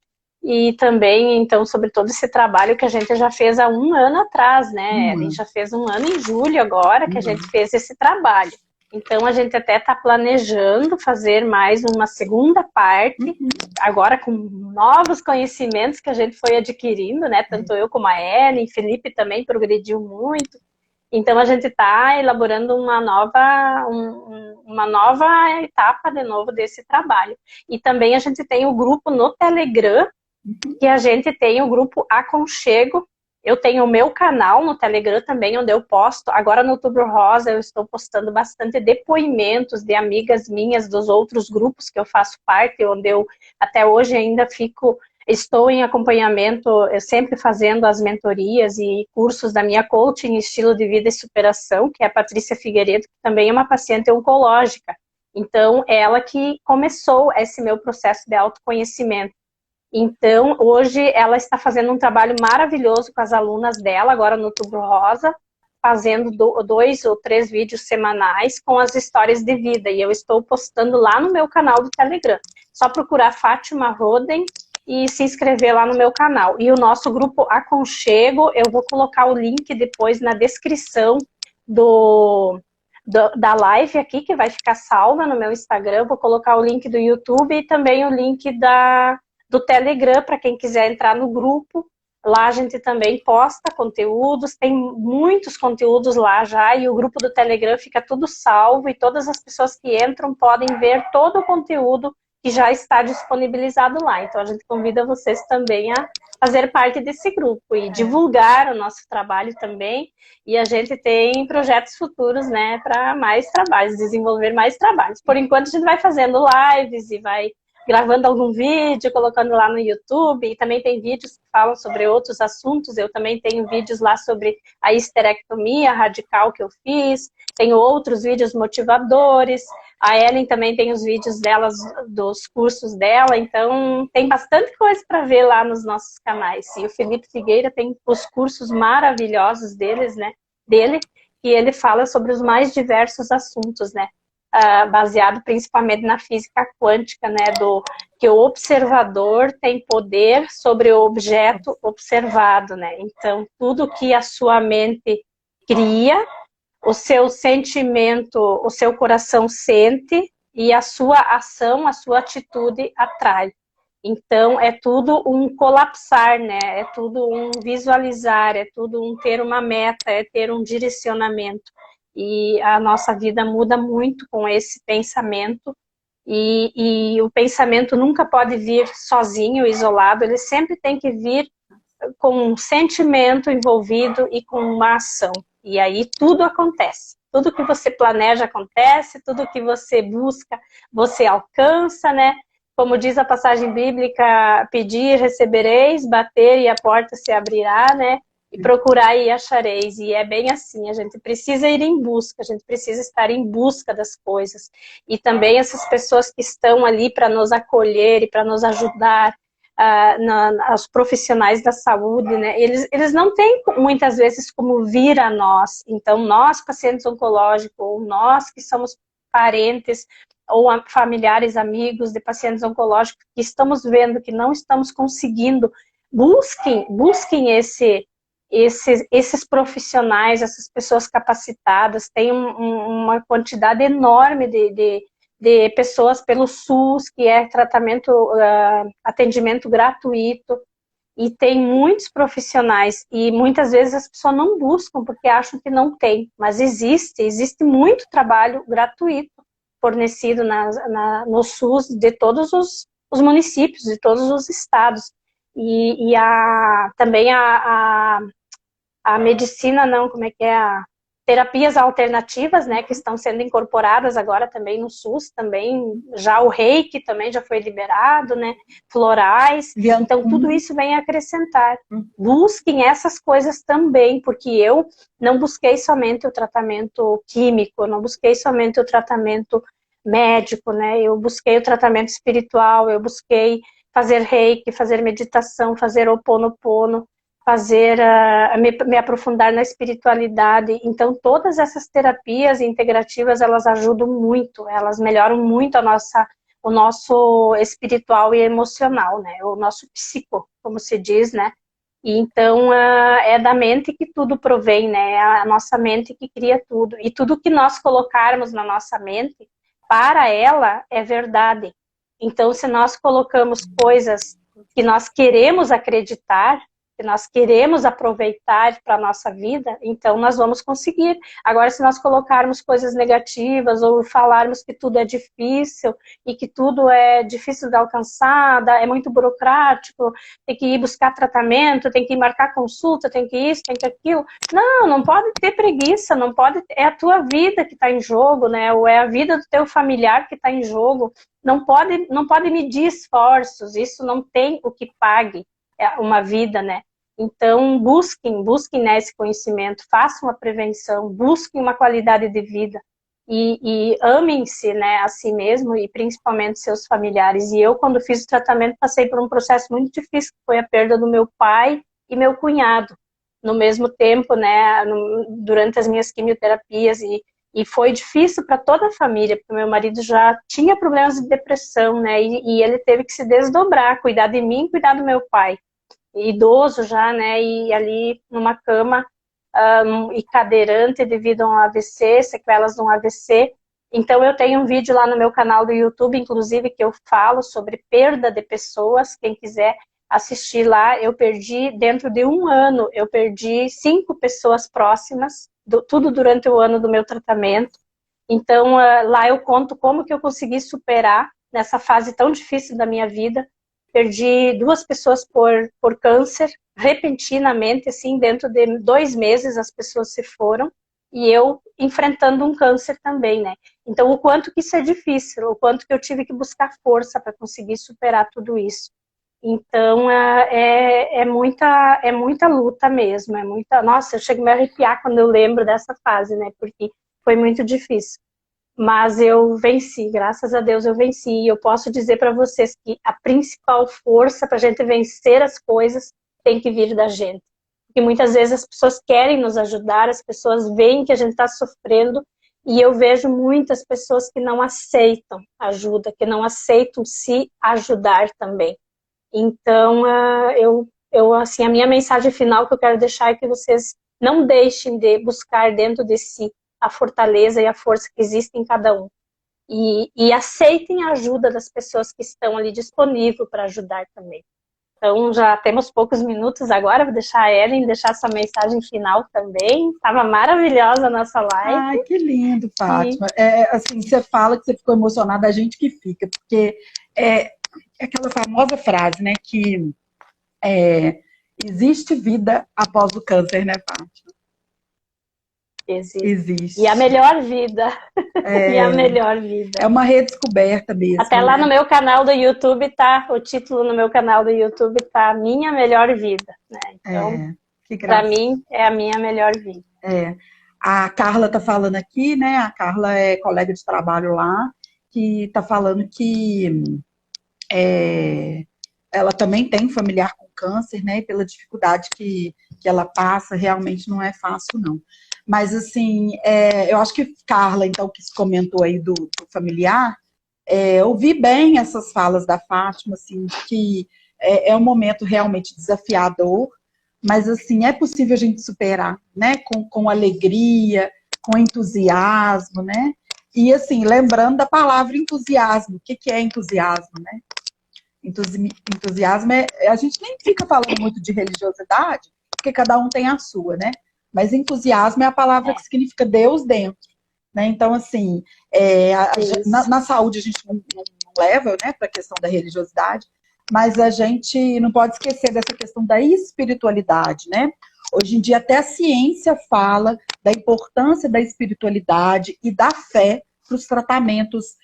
e também, então, sobre todo esse trabalho que a gente já fez há um ano atrás, né? A gente já fez um ano em julho agora que a gente fez esse trabalho. Então, a gente até está planejando fazer mais uma segunda parte, agora com novos conhecimentos que a gente foi adquirindo, né? Tanto eu como a Ellen, Felipe também progrediu muito. Então, a gente está elaborando uma nova etapa de novo desse trabalho. E também a gente tem o grupo no Telegram, que a gente tem o grupo Aconchego. Eu tenho o meu canal no Telegram também, onde eu posto. Agora no Outubro Rosa eu estou postando bastante depoimentos de amigas minhas dos outros grupos que eu faço parte, onde eu até hoje ainda estou em acompanhamento, eu sempre fazendo as mentorias e cursos da minha coaching estilo de vida e superação, que é a Patrícia Figueiredo, que também é uma paciente oncológica. Então, ela que começou esse meu processo de autoconhecimento. Então, hoje ela está fazendo um trabalho maravilhoso com as alunas dela, agora no Outubro Rosa, fazendo 2 ou 3 vídeos semanais com as histórias de vida. E eu estou postando lá no meu canal do Telegram. Só procurar Fátima Roden e se inscrever lá no meu canal. E o nosso grupo Aconchego, eu vou colocar o link depois na descrição da live aqui, que vai ficar salva no meu Instagram. Vou colocar o link do YouTube e também o link do Telegram, para quem quiser entrar no grupo. Lá a gente também posta conteúdos, tem muitos conteúdos lá já, e o grupo do Telegram fica tudo salvo, e todas as pessoas que entram podem ver todo o conteúdo que já está disponibilizado lá. Então a gente convida vocês também a fazer parte desse grupo e divulgar o nosso trabalho também. E a gente tem projetos futuros, né, para mais trabalhos, desenvolver mais trabalhos. Por enquanto a gente vai fazendo lives e vai gravando algum vídeo, colocando lá no YouTube, e também tem vídeos que falam sobre outros assuntos. Eu também tenho vídeos lá sobre a histerectomia radical que eu fiz, tenho outros vídeos motivadores, a Ellen também tem os vídeos delas, dos cursos dela, então tem bastante coisa para ver lá nos nossos canais. E o Felipe Figueira tem os cursos maravilhosos dele, e ele fala sobre os mais diversos assuntos, né? Baseado principalmente na física quântica, né, que o observador tem poder sobre o objeto observado, né? Então, tudo que a sua mente cria, o seu sentimento, o seu coração sente, e a sua ação, a sua atitude atrai. Então, é tudo um colapsar, né? É tudo um visualizar, é tudo um ter uma meta, é ter um direcionamento. E a nossa vida muda muito com esse pensamento, e o pensamento nunca pode vir sozinho, isolado, ele sempre tem que vir com um sentimento envolvido e com uma ação. E aí tudo acontece. Tudo que você planeja acontece, tudo que você busca, você alcança, né? Como diz a passagem bíblica, pedir, recebereis, bater e a porta se abrirá, né? E procurar e achareis. E é bem assim, a gente precisa ir em busca, a gente precisa estar em busca das coisas. E também essas pessoas que estão ali para nos acolher e para nos ajudar, os profissionais da saúde, né? Eles não têm muitas vezes como vir a nós. Então, nós, pacientes oncológicos, ou nós que somos parentes ou familiares, amigos de pacientes oncológicos, que estamos vendo que não estamos conseguindo, busquem esses profissionais, essas pessoas capacitadas. Tem uma quantidade enorme de pessoas pelo SUS, que é atendimento gratuito, e tem muitos profissionais, e muitas vezes as pessoas não buscam porque acham que não tem, mas existe muito trabalho gratuito fornecido no SUS de todos os municípios, de todos os estados. E também a medicina, não, como é que é? Terapias alternativas, né, que estão sendo incorporadas agora também no SUS, também, já o Reiki também já foi liberado, né, florais, então tudo isso vem acrescentar. Busquem essas coisas também, porque eu não busquei somente o tratamento químico, eu não busquei somente o tratamento médico, né, eu busquei o tratamento espiritual, eu busquei fazer Reiki, fazer meditação, fazer Ho'oponopono, fazer, me aprofundar na espiritualidade. Então, todas essas terapias integrativas, elas ajudam muito, elas melhoram muito o nosso espiritual e emocional, né? O nosso psico, como se diz, né? E então, é da mente que tudo provém, né? É a nossa mente que cria tudo. E tudo que nós colocarmos na nossa mente, para ela, é verdade. Então, se nós colocamos coisas que nós queremos acreditar, que nós queremos aproveitar para a nossa vida, então nós vamos conseguir. Agora, se nós colocarmos coisas negativas ou falarmos que tudo é difícil e que tudo é difícil de alcançar, é muito burocrático, tem que ir buscar tratamento, tem que ir marcar consulta, tem que isso, tem que aquilo. Não, não pode ter preguiça, não pode. É a tua vida que está em jogo, né? Ou é a vida do teu familiar que está em jogo. Não pode medir esforços, isso não tem o que pague uma vida, né? Então, busquem, né, esse conhecimento, façam a prevenção, busquem uma qualidade de vida e amem-se, né, a si mesmo e principalmente seus familiares. E eu, quando fiz o tratamento, passei por um processo muito difícil, que foi a perda do meu pai e meu cunhado, no mesmo tempo, né, durante as minhas quimioterapias, e foi difícil para toda a família, porque meu marido já tinha problemas de depressão, né, e ele teve que se desdobrar, cuidar de mim, cuidar do meu pai, idoso já, né, e ali numa cama e cadeirante devido a um AVC, sequelas de um AVC. Então eu tenho um vídeo lá no meu canal do YouTube, inclusive, que eu falo sobre perda de pessoas, quem quiser assistir lá. Eu perdi, dentro de um ano, eu perdi 5 pessoas próximas, tudo durante o ano do meu tratamento. Então lá eu conto como que eu consegui superar nessa fase tão difícil da minha vida. Perdi 2 pessoas por câncer, repentinamente, assim, dentro de 2 meses as pessoas se foram, e eu enfrentando um câncer também, né? Então, o quanto que isso é difícil, o quanto que eu tive que buscar força para conseguir superar tudo isso. Então, é muita luta mesmo, é muita... Nossa, eu chego a me arrepiar quando eu lembro dessa fase, né? Porque foi muito difícil. Mas eu venci, graças a Deus eu venci. E eu posso dizer para vocês que a principal força para a gente vencer as coisas tem que vir da gente. Porque muitas vezes as pessoas querem nos ajudar, as pessoas veem que a gente está sofrendo, e eu vejo muitas pessoas que não aceitam ajuda, que não aceitam se ajudar também. Então, assim, a minha mensagem final que eu quero deixar é que vocês não deixem de buscar dentro de si a fortaleza e a força que existe em cada um. E aceitem a ajuda das pessoas que estão ali disponíveis para ajudar também. Então, já temos poucos minutos agora, vou deixar a Ellen deixar sua mensagem final também. Estava maravilhosa a nossa live. Ai, que lindo, Fátima. Assim, você fala que você ficou emocionada, a gente que fica, porque é aquela famosa frase, né, que existe vida após o câncer, né, Fátima? Existe. E a melhor vida. E a melhor vida. É uma redescoberta mesmo. Até lá no meu canal do YouTube tá, o título no meu canal do YouTube tá Minha Melhor Vida, né? Então, para mim, é a minha melhor vida. A Carla tá falando aqui, né? A Carla é colega de trabalho lá, que tá falando que ela também tem familiar com câncer, né? E pela dificuldade que ela passa, realmente não é fácil, não. Mas, assim, eu acho que Carla, então, que se comentou aí do familiar, ouvi bem essas falas da Fátima, assim, de que é um momento realmente desafiador, mas, assim, é possível a gente superar, né? Com alegria, com entusiasmo, né? E, assim, lembrando da palavra entusiasmo. O que é entusiasmo, né? Entusiasmo a gente nem fica falando muito de religiosidade, porque cada um tem a sua, né? Mas entusiasmo é a palavra que significa Deus dentro, né? Então, assim, na saúde a gente não leva, né, para a questão da religiosidade, mas a gente não pode esquecer dessa questão da espiritualidade, né? Hoje em dia até a ciência fala da importância da espiritualidade e da fé para os tratamentos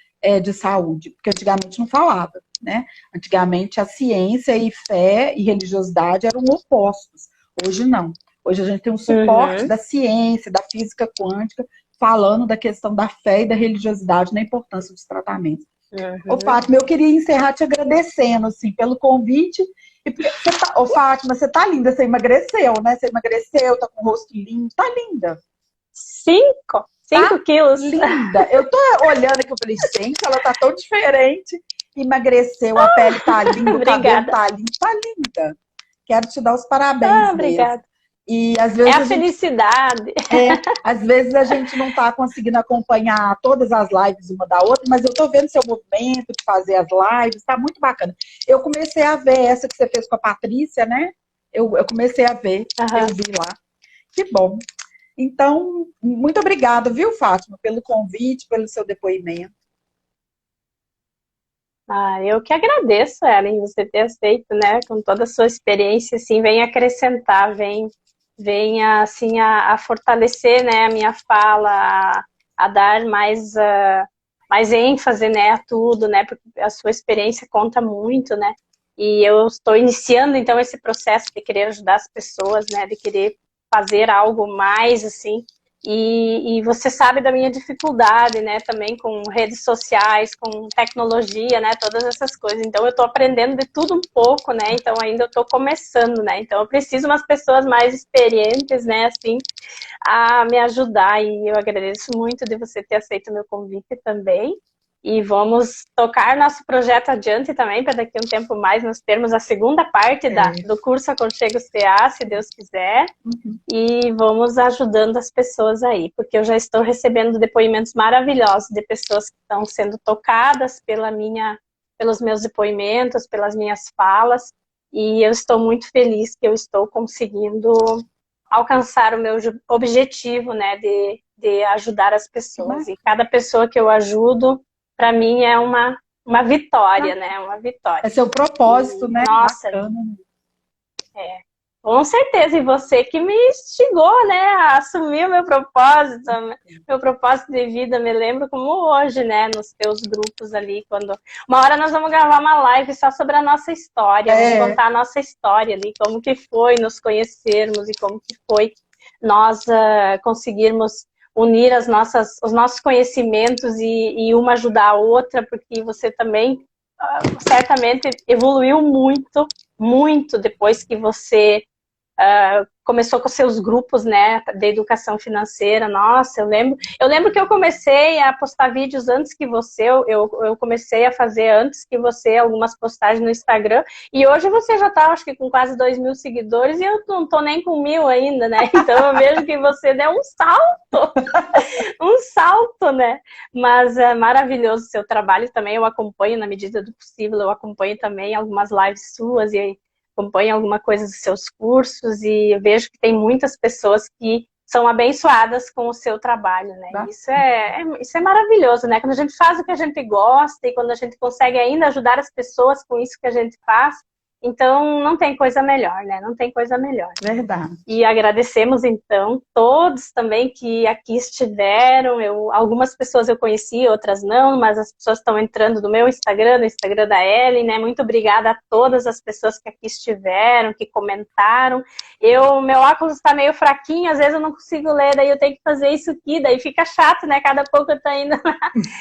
de saúde, porque antigamente não falava, né? Antigamente a ciência e fé e religiosidade eram opostos, hoje não. Hoje a gente tem um suporte da ciência, da física quântica, falando da questão da fé e da religiosidade na importância dos tratamentos. Ô, Fátima, eu queria encerrar te agradecendo, assim, pelo convite Ô, Fátima, você tá linda, você emagreceu, né? Você emagreceu, tá com o rosto lindo, tá linda. 5 quilos. Linda. Eu tô olhando aqui, eu falei, gente, ela tá tão diferente. Emagreceu, a pele tá linda, o cabelo tá lindo, tá linda. Quero te dar os parabéns mesmo. Obrigada. E às vezes felicidade. Às vezes a gente não tá conseguindo acompanhar todas as lives uma da outra, mas eu tô vendo seu movimento de fazer as lives, tá muito bacana. Eu comecei a ver essa que você fez com a Patrícia, né? Eu comecei a ver, eu vi lá. Que bom. Então, muito obrigada, viu, Fátima, pelo convite, pelo seu depoimento. Eu que agradeço, Ellen, você ter aceito, né, com toda a sua experiência, assim, vem acrescentar, vem assim, a fortalecer, né, a minha fala, a dar mais ênfase, né, a tudo, né, porque a sua experiência conta muito, né, e eu estou iniciando, então, esse processo de querer ajudar as pessoas, né, de querer fazer algo mais, assim, e você sabe da minha dificuldade, né, também com redes sociais, com tecnologia, né, todas essas coisas. Então, eu estou aprendendo de tudo um pouco, né, então ainda eu estou começando, né, então eu preciso umas pessoas mais experientes, né, assim, a me ajudar, e eu agradeço muito de você ter aceito o meu convite também. E vamos tocar nosso projeto adiante também, para daqui a um tempo mais nós termos a segunda parte do curso Aconchego CA, se Deus quiser. E vamos ajudando as pessoas aí, porque eu já estou recebendo depoimentos maravilhosos de pessoas que estão sendo tocadas pelos meus depoimentos, pelas minhas falas, e eu estou muito feliz que eu estou conseguindo alcançar o meu objetivo, né, de ajudar as pessoas. E cada pessoa que eu ajudo, para mim, é uma vitória, né, uma vitória. É seu propósito, né? Nossa, bacana. Com certeza, e você que me instigou, né, a assumir o meu propósito de vida, me lembro como hoje, né, nos teus grupos ali, quando uma hora nós vamos gravar uma live só sobre a nossa história, vamos contar a nossa história ali, como que foi nos conhecermos e como que foi nós conseguirmos unir os nossos conhecimentos e uma ajudar a outra, porque você também certamente evoluiu muito, muito depois que você começou com seus grupos, né, de educação financeira. Nossa, eu lembro que eu comecei a postar vídeos antes que você, eu comecei a fazer antes que você algumas postagens no Instagram, e hoje você já tá, acho que com quase 2.000 seguidores, e eu não tô nem com 1.000 ainda, né, então eu vejo que você deu um salto, né, mas é maravilhoso o seu trabalho também, eu acompanho na medida do possível, eu acompanho também algumas lives suas, e acompanho alguma coisa dos seus cursos, e eu vejo que tem muitas pessoas que são abençoadas com o seu trabalho, né? Isso é maravilhoso, né? Quando a gente faz o que a gente gosta e quando a gente consegue ainda ajudar as pessoas com isso que a gente faz, então não tem coisa melhor, né? Não tem coisa melhor. Verdade. E agradecemos, então, todos também que aqui estiveram. Algumas pessoas eu conheci, outras não, mas as pessoas estão entrando no meu Instagram, no Instagram da Ellen, né? Muito obrigada a todas as pessoas que aqui estiveram, que comentaram. Meu óculos está meio fraquinho, às vezes eu não consigo ler, daí eu tenho que fazer isso aqui, daí fica chato, né? Cada pouco eu tô indo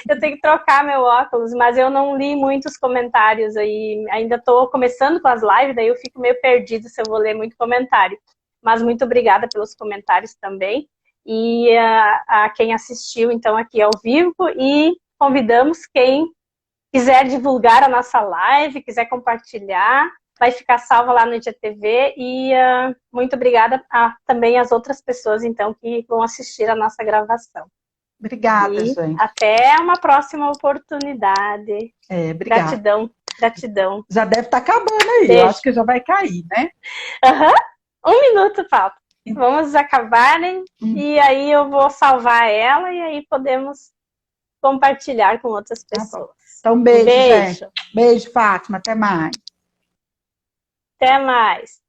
eu tenho que trocar meu óculos, mas eu não li muitos comentários aí, ainda estou começando com as lives, daí eu fico meio perdido se eu vou ler muito comentário. Mas muito obrigada pelos comentários também. E a quem assistiu, então, aqui ao vivo. E convidamos quem quiser divulgar a nossa live, quiser compartilhar, vai ficar salva lá no IGTV. E muito obrigada também às outras pessoas, então, que vão assistir a nossa gravação. Obrigada, gente. Até uma próxima oportunidade. Obrigada. Gratidão. Já deve estar acabando aí. Beijo. Eu acho que já vai cair, né? 1 minuto falta. Vamos acabar, né? E aí eu vou salvar ela e aí podemos compartilhar com outras pessoas. Então, beijo, gente. Beijo, Fátima. Até mais. Até mais.